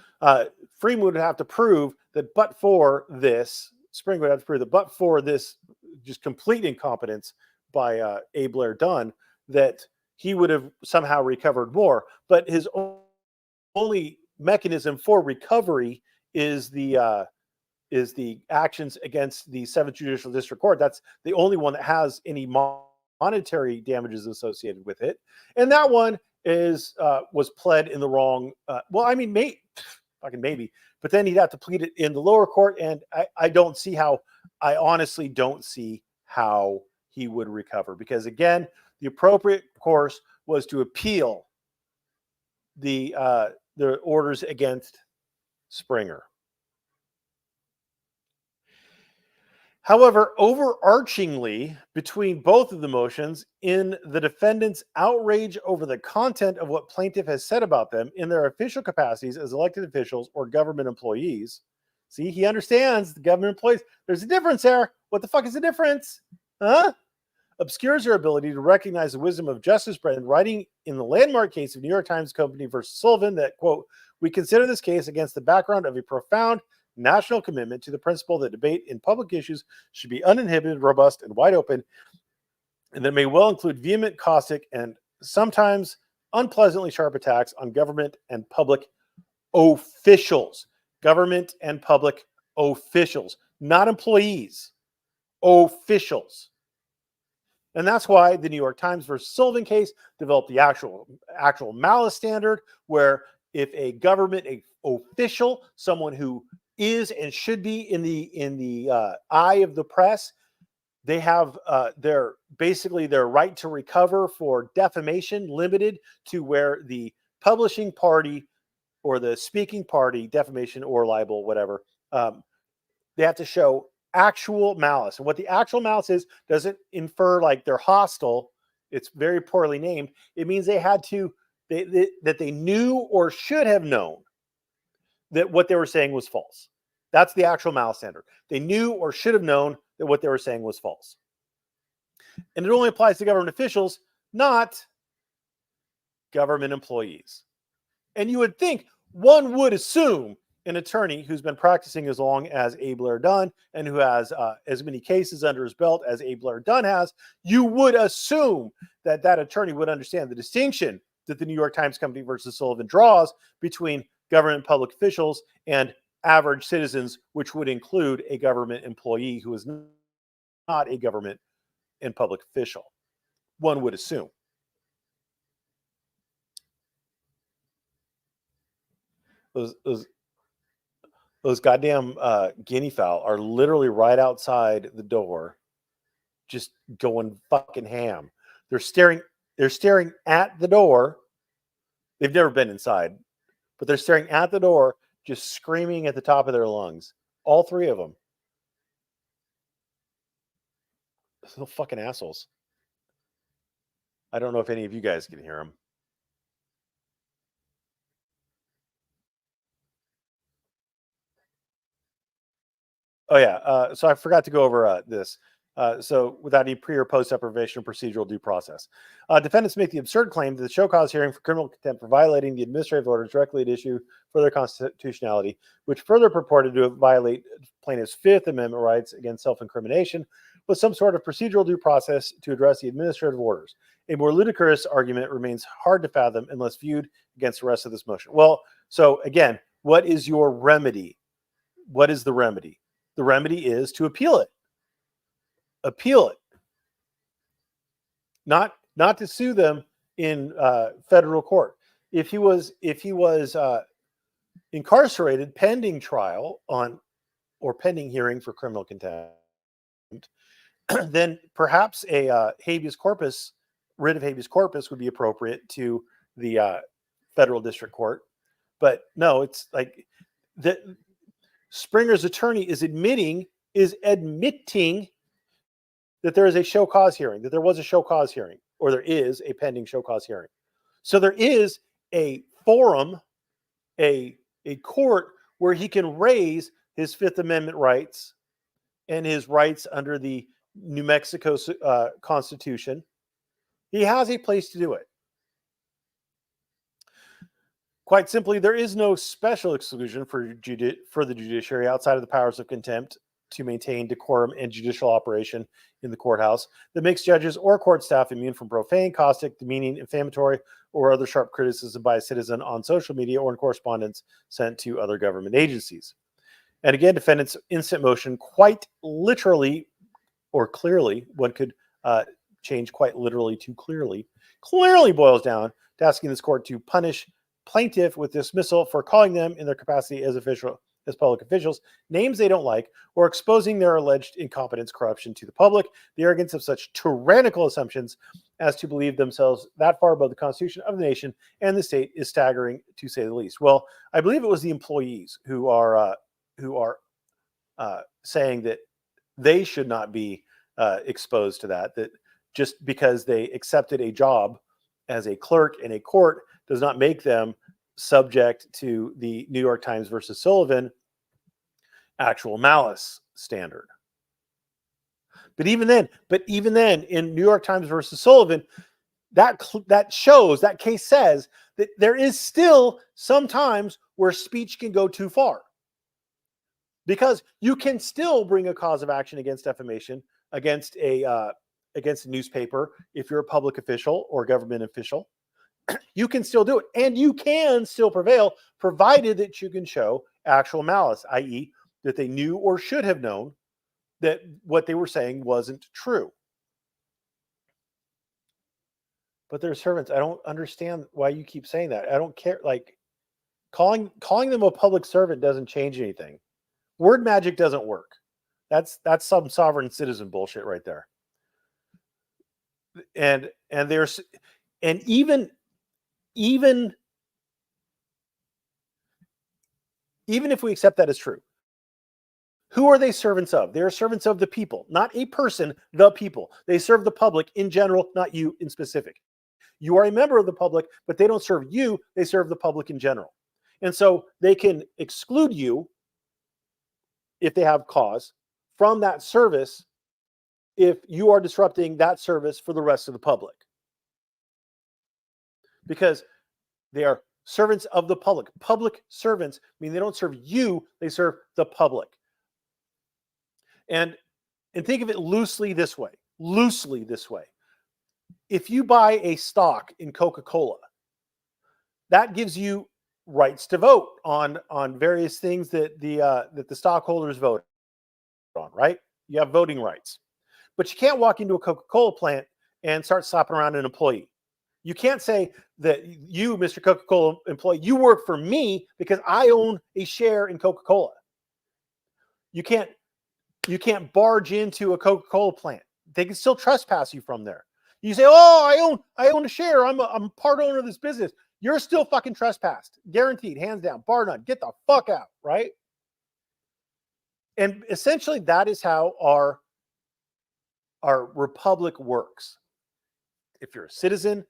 Freeman would have to prove that but for this, Spring would have to prove that but for this just complete incompetence by A. Blair Dunn, that he would have somehow recovered more. But his only mechanism for recovery is the actions against the 7th Judicial District Court. That's the only one that has any monetary damages associated with it. And that one was pled in the wrong. Well, I mean, fucking maybe, but then he'd have to plead it in the lower court. And I honestly don't see how he would recover, because again, the appropriate course was to appeal the orders against Springer. However, overarchingly between both of the motions, in the defendant's outrage over the content of what plaintiff has said about them in their official capacities as elected officials or government employees. See, he understands the government employees. There's a difference there. What the fuck is the difference? Huh? Obscures their ability to recognize the wisdom of Justice Brennan, writing in the landmark case of New York Times Company versus Sullivan that, quote, "We consider this case against the background of a profound national commitment to the principle that debate in public issues should be uninhibited, robust, and wide open, and that may well include vehement, caustic, and sometimes unpleasantly sharp attacks on government and public officials." Government and public officials, not employees, officials. And that's why the New York Times versus Sullivan case developed the actual malice standard, where if a government official, someone who is and should be in the eye of the press, they have their right to recover for defamation limited to where the publishing party or the speaking party, defamation or libel, whatever, they have to show actual malice. And what the actual malice is doesn't infer like they're hostile. It's very poorly named. It means they had to, that they knew or should have known that what they were saying was false. That's the actual malice standard. They knew or should have known that what they were saying was false. And it only applies to government officials, not government employees. And you would think, one would assume, an attorney who's been practicing as long as A. Blair Dunn and who has as many cases under his belt as A. Blair Dunn has, you would assume that that attorney would understand the distinction that the New York Times Company versus Sullivan draws between government and public officials and average citizens, which would include a government employee who is not a government and public official. One would assume. Those goddamn guinea fowl are literally right outside the door, just going fucking ham. They're staring at the door. They've never been inside, but they're staring at the door, just screaming at the top of their lungs. All three of them. Those little fucking assholes. I don't know if any of you guys can hear them. Oh yeah. So I forgot to go over this. So without any pre or post deprivation of procedural due process, defendants make the absurd claim that the show cause hearing for criminal contempt for violating the administrative orders directly at issue for their constitutionality, which further purported to violate plaintiff's Fifth Amendment rights against self-incrimination, with some sort of procedural due process to address the administrative orders. A more ludicrous argument remains hard to fathom unless viewed against the rest of this motion. Well, so again, what is your remedy? What is the remedy? The remedy is to appeal it. Appeal it. Not to sue them in federal court. If he was incarcerated pending trial on or pending hearing for criminal contempt, then perhaps a habeas corpus writ of habeas corpus would be appropriate to the federal district court. But no, it's like that Springer's attorney is admitting that there is a show cause hearing, that there was a show cause hearing, or there is a pending show cause hearing. So there is a forum, a court where he can raise his Fifth Amendment rights and his rights under the New Mexico Constitution. He has a place to do it. Quite simply, there is no special exclusion for the judiciary outside of the powers of contempt to maintain decorum and judicial operation in the courthouse that makes judges or court staff immune from profane, caustic, demeaning, inflammatory, or other sharp criticism by a citizen on social media or in correspondence sent to other government agencies. And again, defendants' instant motion quite literally or clearly, one could change quite literally to clearly boils down to asking this court to punish plaintiff with dismissal for calling them in their capacity as public officials names they don't like, or exposing their alleged incompetence, corruption to the public. The arrogance of such tyrannical assumptions as to believe themselves that far above the Constitution of the nation and the state is staggering, to say the least. Well, I believe it was the employees who are saying that they should not be exposed to that just because they accepted a job as a clerk in a court does not make them subject to the New York Times versus Sullivan actual malice standard. But even then, in New York Times versus Sullivan, that case says that there is still some times where speech can go too far. Because you can still bring a cause of action against defamation against a newspaper if you're a public official or government official. You can still do it, and you can still prevail, provided that you can show actual malice, i.e., that they knew or should have known that what they were saying wasn't true. But they're servants. I don't understand why you keep saying that. I don't care. Like calling them a public servant doesn't change anything. Word magic doesn't work. That's some sovereign citizen bullshit right there. And even if we accept that as true, who are they servants of? They are servants of the people, not a person, the people. They serve the public in general, not you in specific. You are a member of the public, but they don't serve you. They serve the public in general. And so they can exclude you if they have cause from that service if you are disrupting that service for the rest of the public. Because they are servants of the public. Public servants mean they don't serve you, they serve the public. And think of it loosely this way. If you buy a stock in Coca-Cola, that gives you rights to vote on various things that the stockholders vote on, right? You have voting rights. But you can't walk into a Coca-Cola plant and start slapping around an employee. You can't say that you, Mr. Coca-Cola employee, you work for me because I own a share in Coca-Cola. You can't barge into a Coca-Cola plant. They can still trespass you from there. You say, "Oh, I own a share. I'm a part owner of this business." You're still fucking trespassed. Guaranteed, hands down, bar none. Get the fuck out, right? And essentially that is how our republic works. If you're a citizen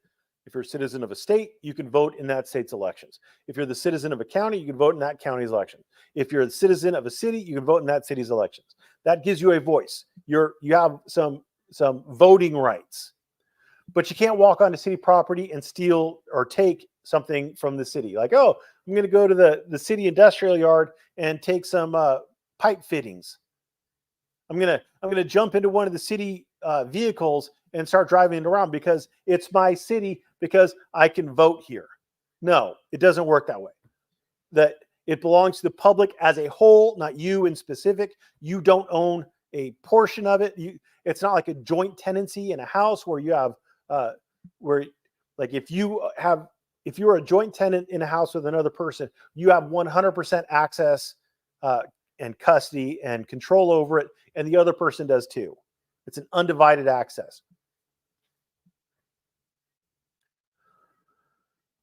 of a state, you can vote in that state's elections. If you're the citizen of a county, you can vote in that county's election. If you're a citizen of a city, you can vote in that city's elections. That gives you a voice. You have some voting rights. But you can't walk onto city property and steal or take something from the city. Like, oh, I'm going to go to the city industrial yard and take some pipe fittings. I'm gonna jump into one of the city vehicles and start driving it around because it's my city, because I can vote here. No, it doesn't work that way. That it belongs to the public as a whole, not you in specific. You don't own a portion of it. It's not like a joint tenancy in a house where you have if you're a joint tenant in a house with another person, you have 100% access and custody and control over it, and the other person does too. It's an undivided access.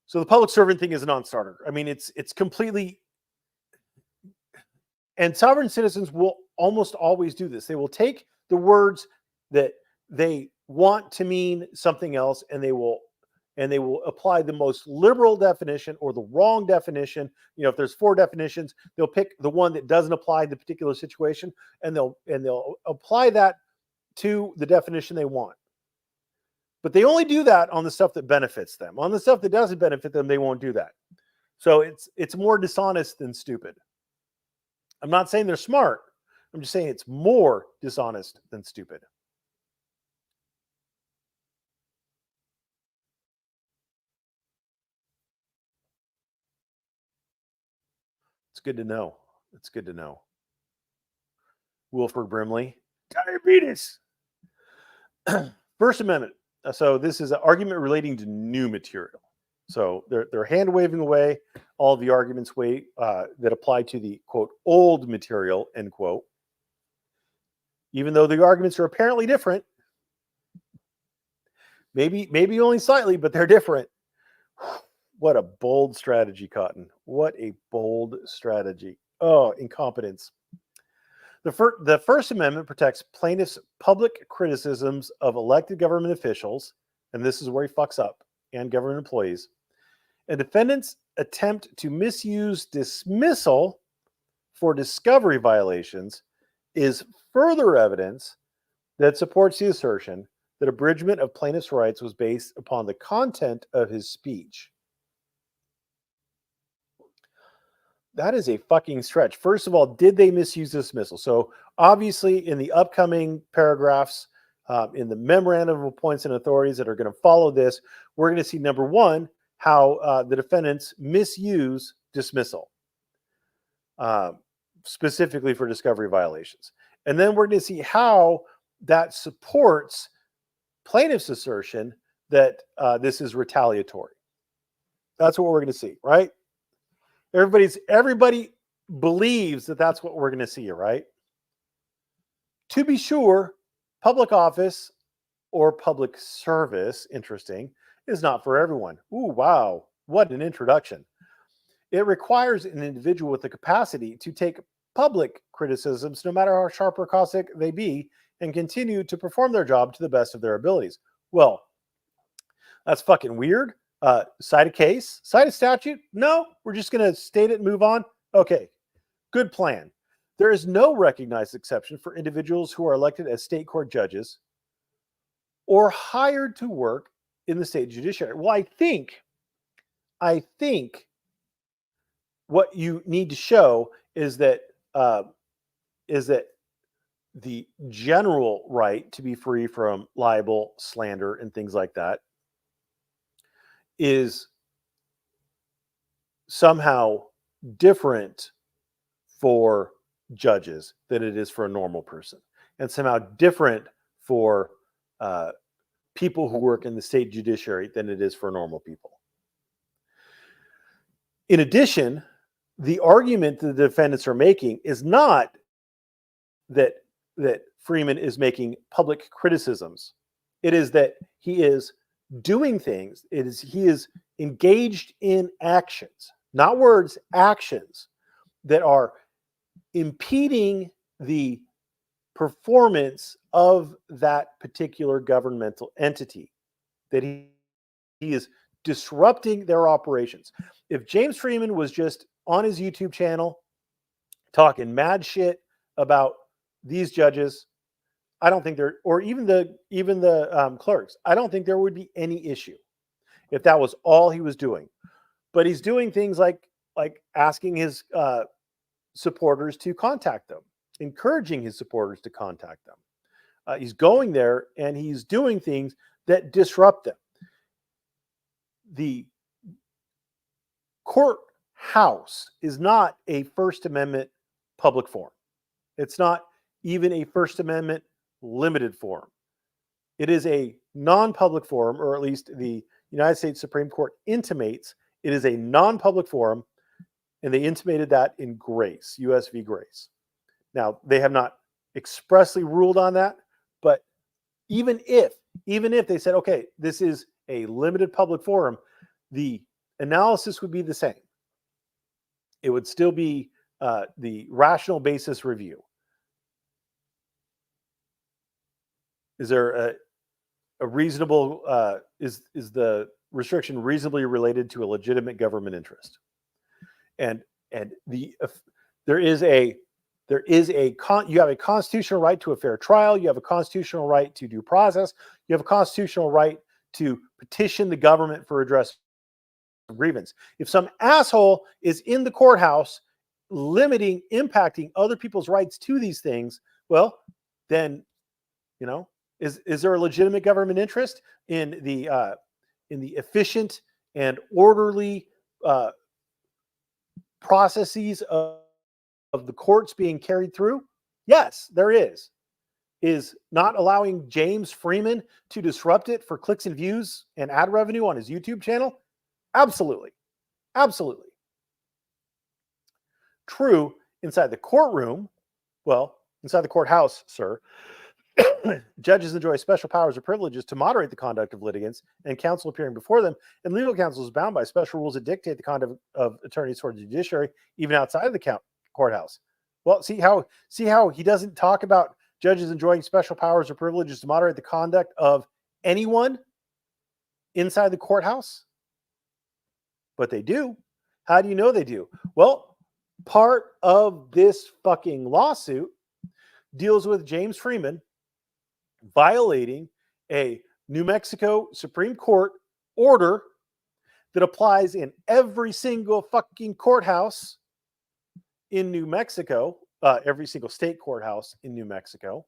So the public servant thing is a non-starter. I mean, it's completely, and sovereign citizens will almost always do this. They will take the words that they want to mean something else, and they will apply the most liberal definition or the wrong definition. You know, if there's 4 definitions, they'll pick the one that doesn't apply to the particular situation, and they'll apply that to the definition they want. But they only do that on the stuff that benefits them. On the stuff that doesn't benefit them, they won't do that. So it's more dishonest than stupid. I'm not saying they're smart. I'm just saying it's more dishonest than stupid. It's good to know. It's good to know. Wilford Brimley, diabetes. First Amendment. So this is an argument relating to new material. So they're hand waving away all the arguments that apply to the quote old material, end quote. Even though the arguments are apparently different, maybe only slightly, but they're different. What a bold strategy, Cotton. What a bold strategy. Oh, incompetence. The First Amendment protects plaintiffs' public criticisms of elected government officials, and this is where he fucks up, and government employees. A defendant's attempt to misuse dismissal for discovery violations is further evidence that supports the assertion that abridgment of plaintiff's rights was based upon the content of his speech. That is a fucking stretch. First of all, did they misuse dismissal? So obviously in the upcoming paragraphs, in the memorandum of points and authorities that are going to follow this, we're going to see, number one, how the defendants misuse dismissal, specifically for discovery violations. And then we're going to see how that supports plaintiff's assertion that this is retaliatory. That's what we're going to see, right? Everybody believes that that's what we're going to see, right? To be sure, public office or public service, interesting, is not for everyone. Ooh, wow. What an introduction. It requires an individual with the capacity to take public criticisms, no matter how sharp or caustic they be, and continue to perform their job to the best of their abilities. Well, that's fucking weird. Cite a case? Cite a statute? No, we're just going to state it and move on. Okay, good plan. There is no recognized exception for individuals who are elected as state court judges or hired to work in the state judiciary. Well, I think what you need to show is that the general right to be free from libel, slander, and things like that is somehow different for judges than it is for a normal person, and somehow different for people who work in the state judiciary than it is for normal people. In addition, the argument that the defendants are making is not that Freeman is making public criticisms. It is that he is doing things. He is engaged in actions, not words, actions that are impeding the performance of that particular governmental entity, that he is disrupting their operations. If James Freeman was just on his YouTube channel talking mad shit about these judges, I don't think there, or even the clerks, I don't think there would be any issue if that was all he was doing. But he's doing things like asking his supporters to contact them, encouraging his supporters to contact them. He's going there and he's doing things that disrupt them. The courthouse is not a First Amendment public forum. It's not even a First Amendment limited forum. It is a non-public forum, or at least the United States Supreme Court intimates it is a non-public forum, and they intimated that in Grace, U.S. v. Grace. Now, they have not expressly ruled on that, but even if they said, okay, this is a limited public forum, the analysis would be the same. It would still be the rational basis review. Is there a reasonable, is the restriction reasonably related to a legitimate government interest? And there is a you have a constitutional right to a fair trial. You have a constitutional right to due process. You have a constitutional right to petition the government for redress of grievance. If some asshole is in the courthouse impacting other people's rights to these things, well, then, you know, is there a legitimate government interest in the efficient and orderly processes of the courts being carried through? Yes, there is. Is not allowing James Freeman to disrupt it for clicks and views and ad revenue on his YouTube channel? Absolutely. Absolutely. True, inside the courtroom, well, inside the courthouse, sir, judges enjoy special powers or privileges to moderate the conduct of litigants and counsel appearing before them, and legal counsel is bound by special rules that dictate the conduct of attorneys toward the judiciary, even outside of the courthouse. Well, see how he doesn't talk about judges enjoying special powers or privileges to moderate the conduct of anyone inside the courthouse? But they do. How do you know they do? Well, part of this fucking lawsuit deals with James Freeman violating a New Mexico Supreme Court order that applies in every single fucking courthouse in New Mexico, every single state courthouse in New Mexico.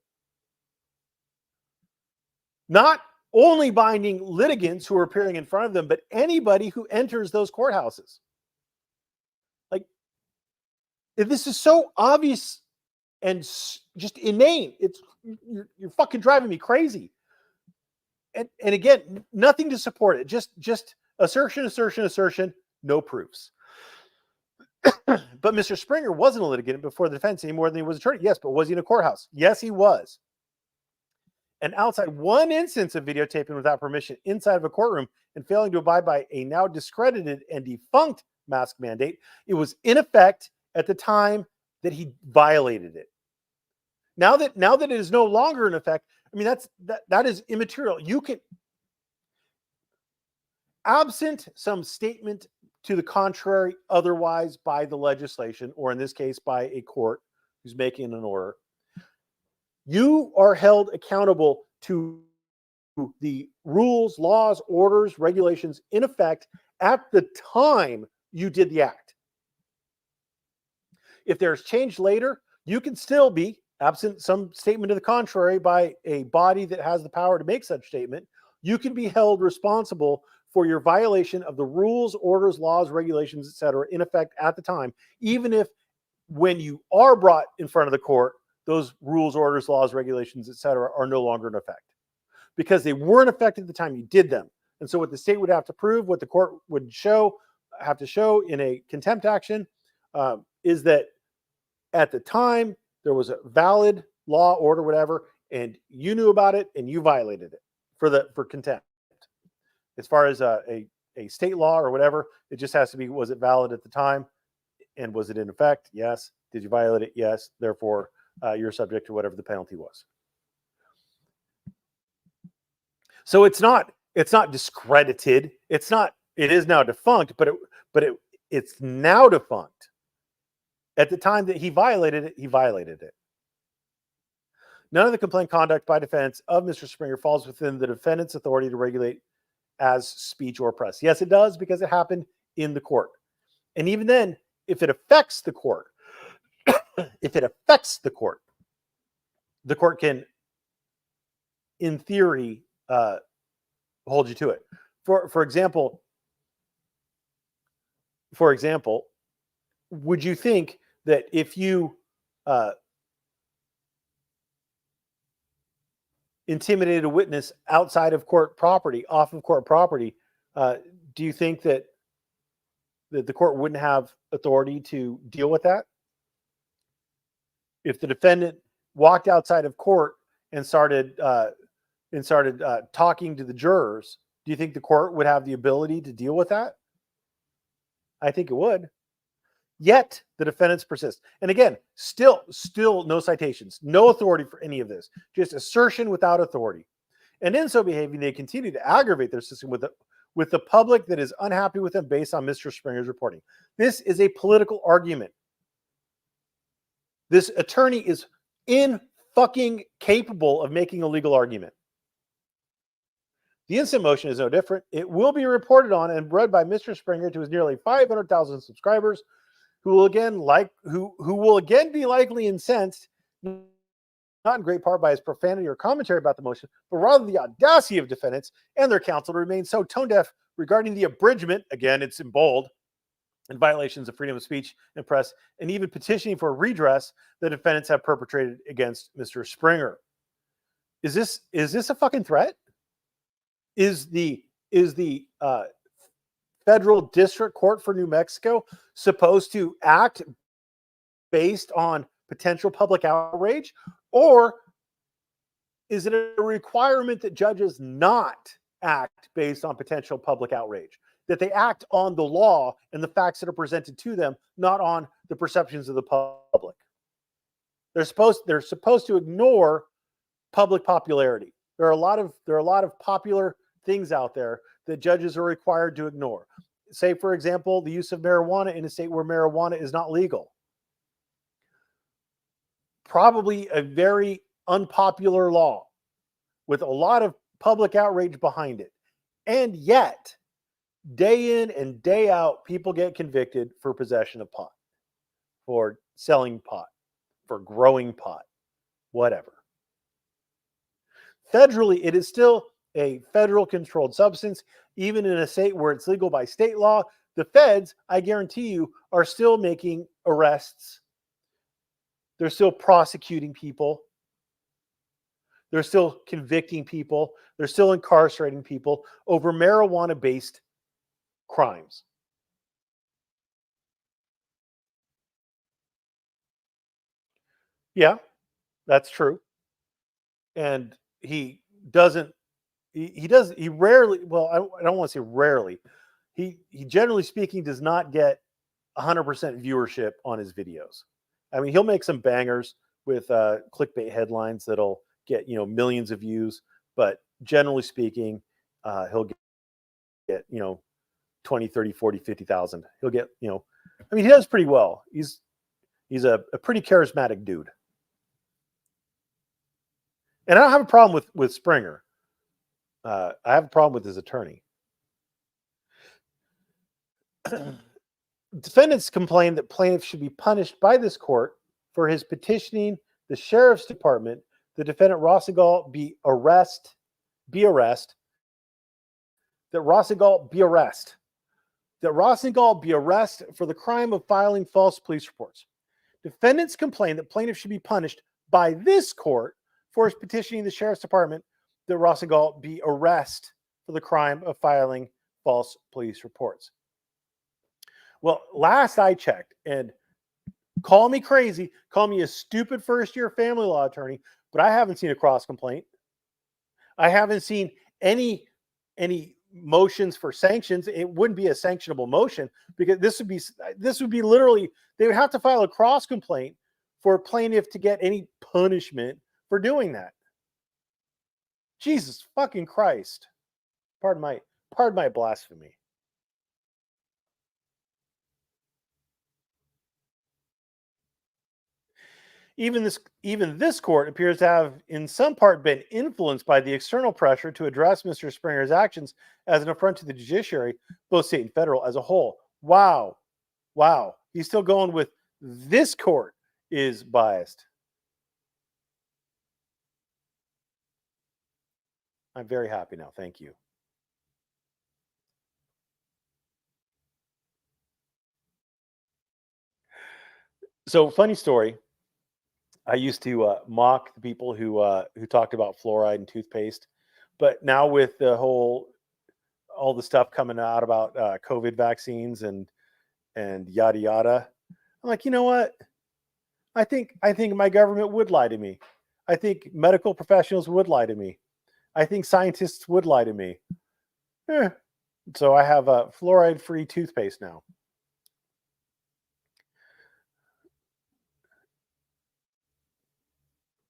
Not only binding litigants who are appearing in front of them, but anybody who enters those courthouses. Like, if this is so obvious and just inane, you're fucking driving me crazy. And again, nothing to support it. Just assertion, no proofs. But Mr. Springer wasn't a litigant before the defense any more than he was an attorney. Yes, but was he in a courthouse? Yes, he was. And outside one instance of videotaping without permission inside of a courtroom and failing to abide by a now discredited and defunct mask mandate, it was in effect at the time that he violated it. Now that it is no longer in effect, I mean, that is immaterial. You can, absent some statement to the contrary otherwise by the legislation, or in this case by a court who's making an order, you are held accountable to the rules, laws, orders, regulations in effect at the time you did the act. If there's change later, you can still be, absent some statement to the contrary by a body that has the power to make such statement, you can be held responsible for your violation of the rules, orders, laws, regulations, etc. in effect at the time, even if when you are brought in front of the court, those rules, orders, laws, regulations, etc. are no longer in effect because they weren't effective at the time you did them. And so what the state would have to prove, what the court would have to show in a contempt action is that at the time there was a valid law, order, whatever, and you knew about it and you violated it for contempt. As far as a state law or whatever, it just has to be, was it valid at the time? And was it in effect? Yes. Did you violate it? Yes. Therefore, you're subject to whatever the penalty was. So it's not discredited. It is now defunct, but it's now defunct. At the time that he violated it, he violated it. None of the complaint conduct by defense of Mr. Springer falls within the defendant's authority to regulate as speech or press. Yes, it does, because it happened in the court. And even then, if it affects the court, the court can, in theory, hold you to it. For example, would you think that if you intimidated a witness outside of court property, off of court property, do you think that the court wouldn't have authority to deal with that? If the defendant walked outside of court and started talking to the jurors, do you think the court would have the ability to deal with that? I think it would. Yet the defendants persist. And again, still no citations, no authority for any of this, just assertion without authority. And in so behaving, they continue to aggravate their system with the public that is unhappy with them based on Mr. Springer's reporting. This is a political argument. This attorney is fucking capable of making a legal argument. The instant motion is no different. It will be reported on and read by Mr. Springer to his nearly 500,000 subscribers, who will again be likely incensed, not in great part by his profanity or commentary about the motion, but rather the audacity of defendants and their counsel to remain so tone deaf regarding the abridgment, again, it's in bold, and violations of freedom of speech and press, and even petitioning for redress the defendants have perpetrated against Mr. Springer. Is this a fucking threat? Is the Federal District Court for New Mexico supposed to act based on potential public outrage? Or is it a requirement that judges not act based on potential public outrage? That they act on the law and the facts that are presented to them, not on the perceptions of the public. They're supposed to ignore public popularity. There are a lot of popular things out there that judges are required to ignore. Say, for example, the use of marijuana in a state where marijuana is not legal. Probably a very unpopular law with a lot of public outrage behind it. And yet, day in and day out, people get convicted for possession of pot, for selling pot, for growing pot, whatever. Federally, it is still a federal controlled substance. Even in a state where it's legal by state law, the feds, I guarantee you, are still making arrests. They're still prosecuting people. They're still convicting people. They're still incarcerating people over marijuana-based crimes. Yeah, that's true. And he rarely, well, I don't want to say rarely. He generally speaking does not get 100% viewership on his videos. I mean, he'll make some bangers with clickbait headlines that'll get, millions of views, but generally speaking, he'll get, 20, 30, 40, 50,000. He'll get, I mean, he does pretty well. He's a pretty charismatic dude. And I don't have a problem with Springer. I have a problem with his attorney. Defendants complain that plaintiff should be punished by this court for his petitioning the sheriff's department, the defendant Rossigal be arrest for the crime of filing false police reports. Defendants complain that plaintiff should be punished by this court for his petitioning the sheriff's department that Rossigal be arrest for the crime of filing false police reports. Well, last I checked, and call me crazy, call me a stupid first-year family law attorney, but I haven't seen a cross complaint. I haven't seen any motions for sanctions. It wouldn't be a sanctionable motion because this would be literally, they would have to file a cross complaint for a plaintiff to get any punishment for doing that. Jesus fucking Christ. Pardon my blasphemy. Even this court appears to have, in some part, been influenced by the external pressure to address Mr. Springer's actions as an affront to the judiciary, both state and federal, as a whole. Wow. He's still going with this court is biased. I'm very happy now. Thank you. So, funny story. I used to mock the people who talked about fluoride and toothpaste, but now with all the stuff coming out about COVID vaccines and yada yada, I'm like, you know what? I think my government would lie to me. I think medical professionals would lie to me. I think scientists would lie to me. So I have a fluoride-free toothpaste now.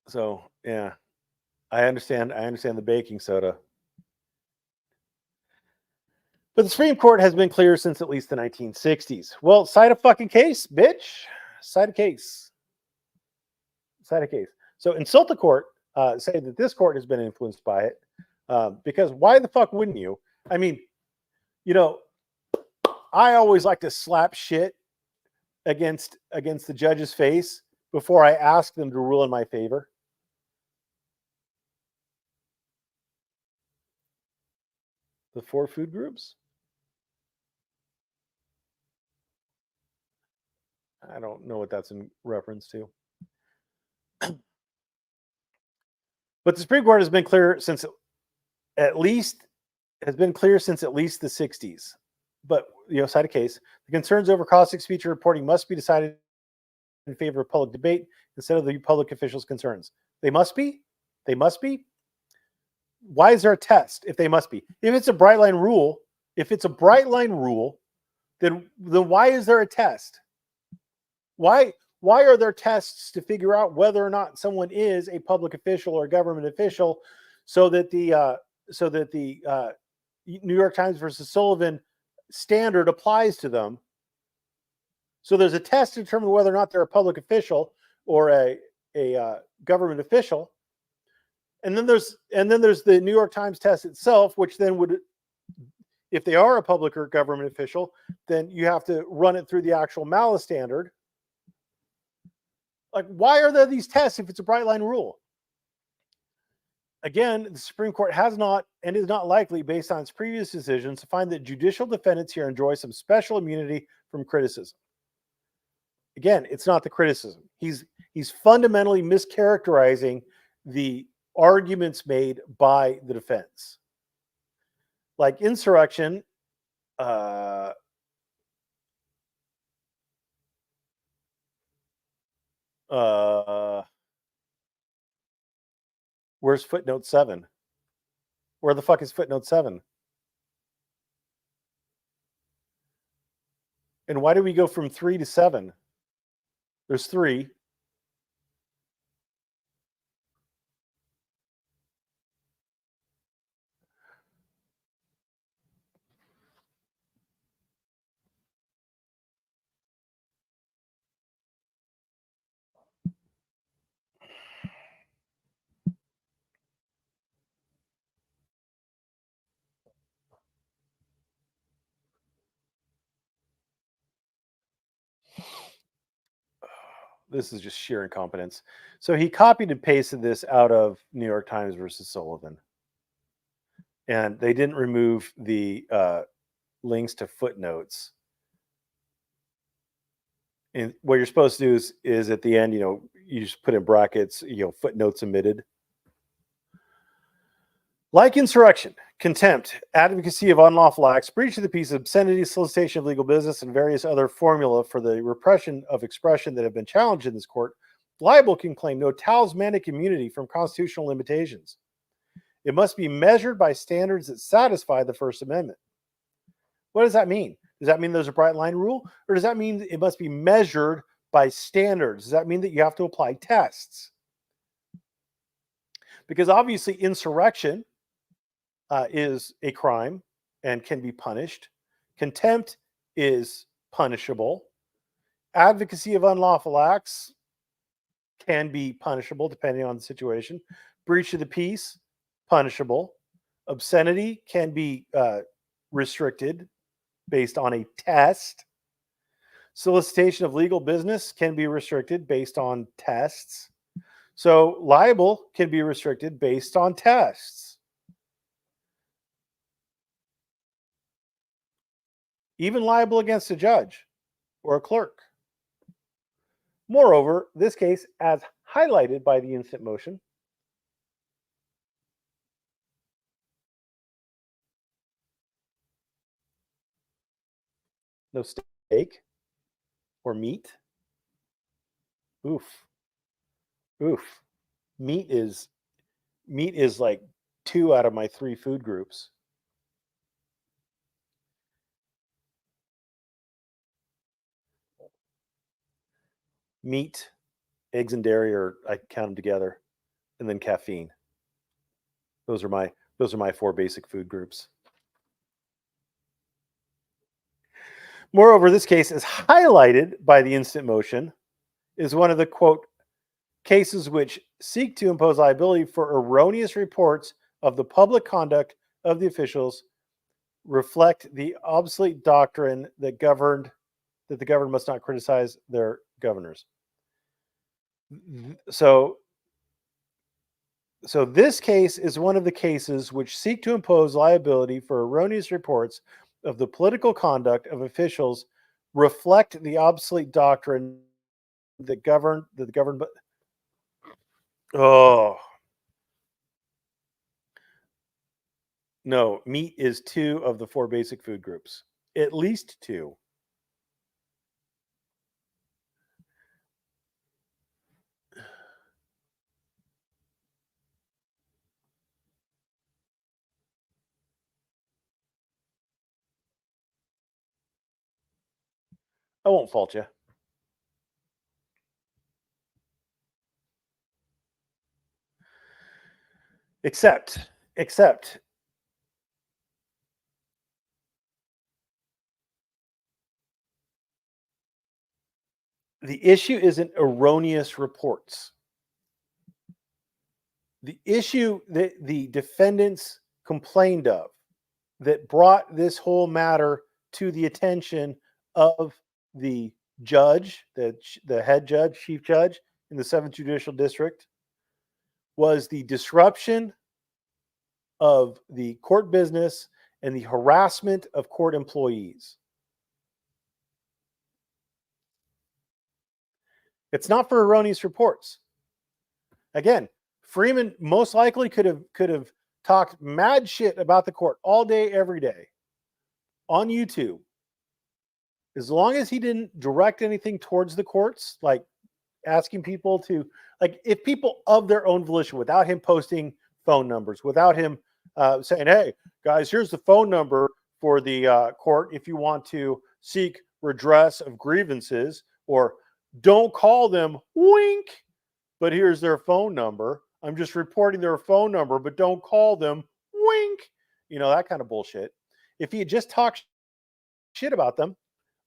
So yeah, I understand the baking soda. But the Supreme Court has been clear since at least the 1960s. Well, cite a fucking case, bitch. Cite a case. Cite a case. So insult the court, say that this court has been influenced by it, because why the fuck wouldn't you? I mean, you know, I always like to slap shit against the judge's face before I ask them to rule in my favor. The 4 food groups? I don't know what that's in reference to. But the Supreme Court has been clear since at least the 60s. But cite a case. The concerns over caustic speech reporting must be decided in favor of public debate instead of the public officials' concerns. They must be. They must be. Why is there a test if they must be? If it's a bright line rule, then why is there a test? Why are there tests to figure out whether or not someone is a public official or a government official, so that the New York Times versus Sullivan standard applies to them? So there's a test to determine whether or not they're a public official or a government official, and then there's the New York Times test itself, which then would, if they are a public or government official, then you have to run it through the actual malice standard. Like, why are there these tests if it's a bright line rule? Again, the Supreme Court has not and is not likely, based on its previous decisions, to find that judicial defendants here enjoy some special immunity from criticism. Again, it's not the criticism. He's fundamentally mischaracterizing the arguments made by the defense. Like insurrection, where's footnote 7? Where the fuck is footnote 7? And why do we go from 3 to 7? There's 3. This is just sheer incompetence. So he copied and pasted this out of New York Times versus Sullivan. And they didn't remove the links to footnotes. And what you're supposed to do is at the end, you just put in brackets, footnotes omitted. Like insurrection, contempt, advocacy of unlawful acts, breach of the peace, obscenity, solicitation of legal business, and various other formula for the repression of expression that have been challenged in this court, liable can claim no talismanic immunity from constitutional limitations. It must be measured by standards that satisfy the First Amendment. What does that mean? Does that mean there's a bright line rule? Or does that mean it must be measured by standards? Does that mean that you have to apply tests? Because obviously insurrection is a crime and can be punished. Contempt is punishable. Advocacy of unlawful acts can be punishable depending on the situation. Breach of the peace, punishable. Obscenity can be restricted based on a test. Solicitation of legal business can be restricted based on tests. So libel can be restricted based on tests. Even liable against a judge or a clerk. Moreover, this case, as highlighted by the instant motion, no steak or meat. Oof. Meat is like 2 out of my 3 food groups. Meat, eggs, and dairy I count them together. and then caffeine. Those are my 4 basic food groups. Moreover, this case is highlighted by the instant motion, is one of the, quote, cases which seek to impose liability for erroneous reports of the public conduct of the officials, reflect the obsolete doctrine that the governed must not criticize their governors. So this case is one of the cases which seek to impose liability for erroneous reports of the political conduct of officials, reflect the obsolete doctrine that the government. Oh no, meat is 2 of the 4 basic food groups, at least 2. I won't fault you. Except the issue isn't erroneous reports. The issue that the defendants complained of that brought this whole matter to the attention of the judge, the head judge, chief judge in the 7th Judicial District, was the disruption of the court business and the harassment of court employees. It's not for erroneous reports. Again, Freeman most likely could have talked mad shit about the court all day, every day on YouTube. As long as he didn't direct anything towards the courts, like asking people to, like, if people of their own volition, without him posting phone numbers, without him saying, hey, guys, here's the phone number for the court if you want to seek redress of grievances, or don't call them, wink, but here's their phone number. I'm just reporting their phone number, but don't call them, wink. You know, that kind of bullshit. If he had just talked shit about them,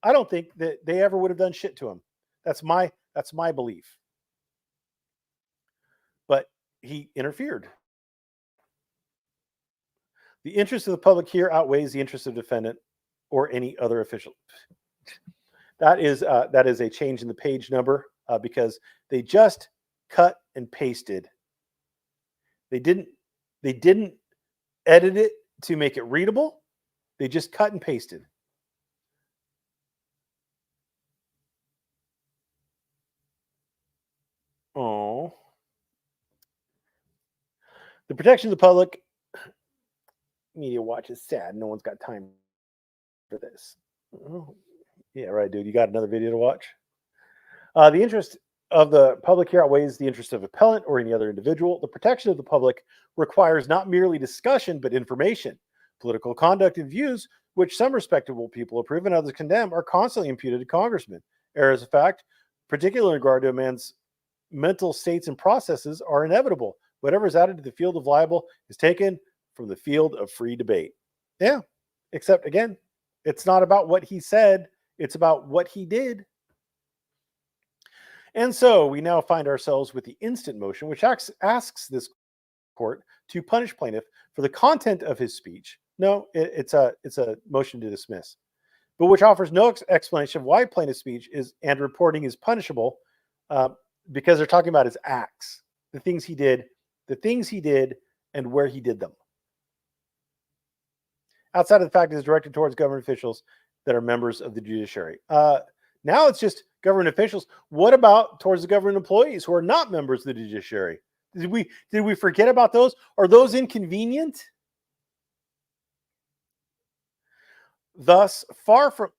I don't think that they ever would have done shit to him. That's my belief. But he interfered. The interest of the public here outweighs the interest of the defendant or any other official. That is a change in the page number because they just cut and pasted. They didn't edit it to make it readable. They just cut and pasted. Oh. The protection of the public media watch is sad. No one's got time for this. Oh, yeah, right, dude. You got another video to watch? The interest of the public here outweighs the interest of appellant or any other individual. The protection of the public requires not merely discussion, but information. Political conduct and views, which some respectable people approve and others condemn, are constantly imputed to congressmen. Errors of fact, particularly in regard to a man's mental states and processes, are inevitable. Whatever is added to the field of libel is taken from the field of free debate. Yeah, except again, it's not about what he said, it's about what he did. And so we now find ourselves with the instant motion, which asks this court to punish plaintiff for the content of his speech. No, it's a motion to dismiss, but which offers no explanation of why plaintiff's speech is and reporting is punishable, because they're talking about his acts, the things he did, and where he did them. Outside of the fact it is directed towards government officials that are members of the judiciary. Now it's just government officials. What about towards the government employees who are not members of the judiciary? Did we forget about those? Are those inconvenient? Thus, far from...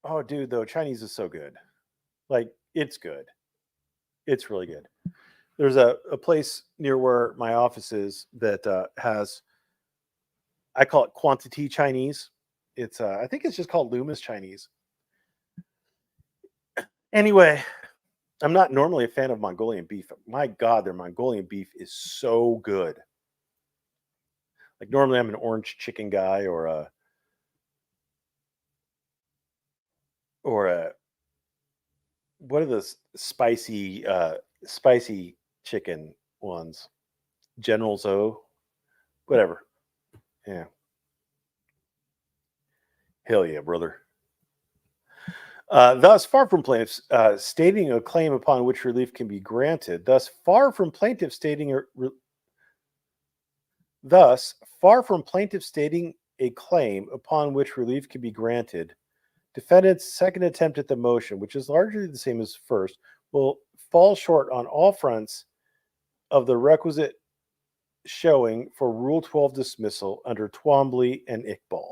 Oh, dude, though, Chinese is so good. Like, it's good. It's really good. There's a place near where my office is that has... I call it quantity Chinese. It's I think it's just called Loomis Chinese. Anyway, I'm not normally a fan of Mongolian beef. My God, their Mongolian beef is so good. Like normally I'm an orange chicken guy or a what are those spicy chicken ones? General O, whatever. Yeah. Hell yeah, brother. Thus, far from plaintiffs stating a claim upon which relief can be granted. Thus, far from plaintiffs stating a claim upon which relief can be granted, defendant's second attempt at the motion, which is largely the same as first, will fall short on all fronts of the requisite showing for Rule 12 dismissal under Twombly and Iqbal.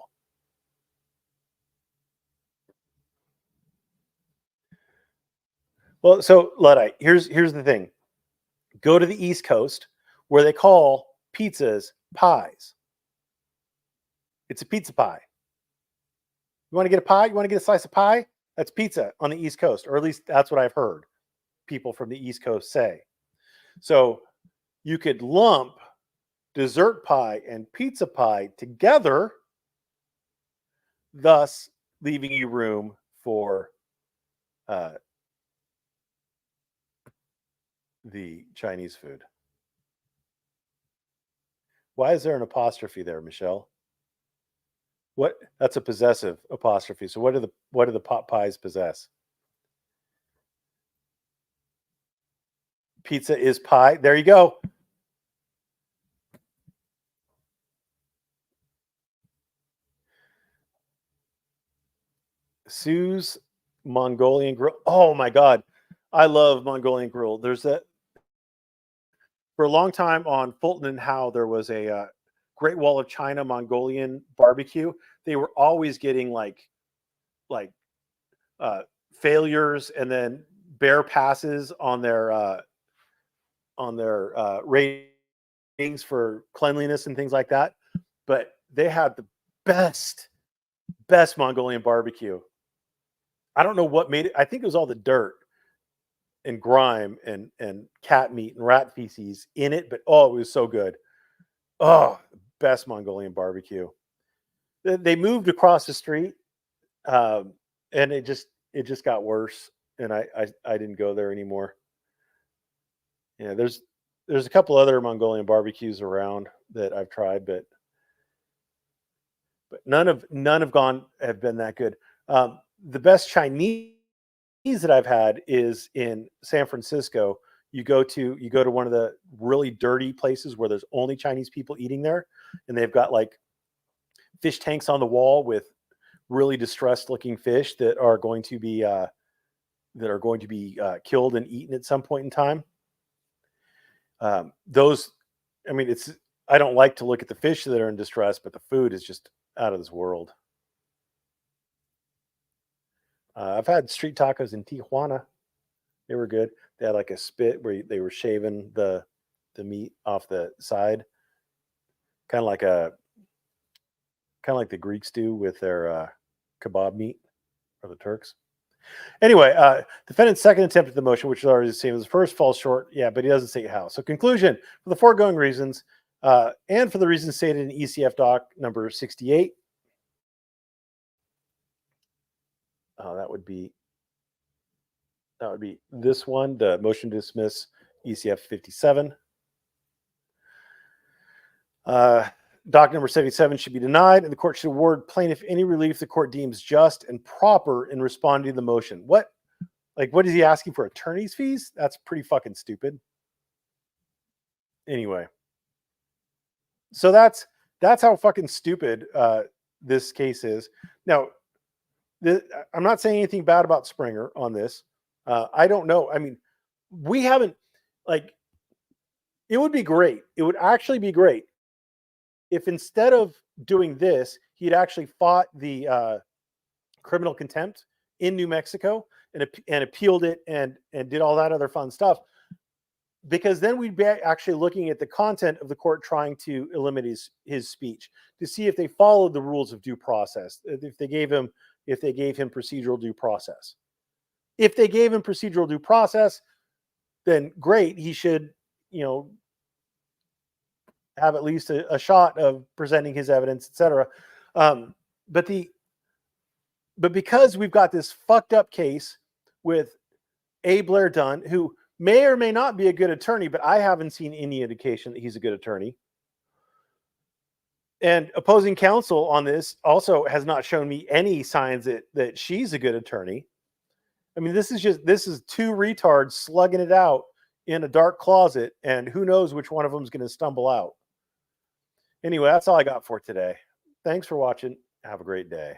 Well, so Luddite, here's the thing. Go to the East Coast where they call pizzas pies. It's a pizza pie. You want to get a pie? You want to get a slice of pie? That's pizza on the East Coast, or at least that's what I've heard people from the East Coast say. So you could lump dessert pie and pizza pie together, thus leaving you room for the Chinese food. Why is there an apostrophe there, Michelle? What? That's a possessive apostrophe. So what do the pot pies possess? Pizza is pie. There you go. Sue's Mongolian Grill. Oh my God. I love Mongolian Grill. There's for a long time on Fulton and Howe, there was a Great Wall of China Mongolian barbecue. They were always getting like failures and then bear passes on their ratings for cleanliness and things like that. But they had the best Mongolian barbecue. I don't know what made it. I think it was all the dirt and grime and cat meat and rat feces in it, but oh, it was so good. Oh, best Mongolian barbecue. They moved across the street, and it just got worse, and I didn't go there anymore. Yeah, there's a couple other Mongolian barbecues around that I've tried, but none have been that good. The best Chinese that I've had is in San Francisco. You go to one of the really dirty places where there's only Chinese people eating there, and they've got like fish tanks on the wall with really distressed looking fish that are going to be killed and eaten at some point in time. Those, I mean, I don't like to look at the fish that are in distress, but the food is just out of this world. I've had street tacos in Tijuana. They were good. They had like a spit where they were shaving the meat off the side, kind of like the Greeks do with their kebab meat, or the Turks. Anyway, defendant's second attempt at the motion, which is already the same as the first, falls short. Yeah, but he doesn't say how. So conclusion, for the foregoing reasons, and for the reasons stated in ECF doc number 68. That would be this one, the motion to dismiss ECF 57. Doc number 77 should be denied, and the court should award plaintiff any relief the court deems just and proper in responding to the motion. What is he asking for? Attorney's fees? That's pretty fucking stupid. Anyway, so that's how fucking stupid this case is. Now, I'm not saying anything bad about Springer on this. I don't know. I mean, we haven't, it would be great. It would actually be great if instead of doing this, he'd actually fought the criminal contempt in New Mexico and appealed it and did all that other fun stuff. Because then we'd be actually looking at the content of the court trying to eliminate his speech to see if they followed the rules of due process, if they gave him procedural due process. if they gave him procedural due process, then great. He should, have at least a shot of presenting his evidence, etc. But because we've got this fucked up case with A. Blair Dunn, who may or may not be a good attorney, but I haven't seen any indication that he's a good attorney. And opposing counsel on this also has not shown me any signs that she's a good attorney. I mean, this is two retards slugging it out in a dark closet, and who knows which one of them is going to stumble out. Anyway, that's all I got for today. Thanks for watching. Have a great day.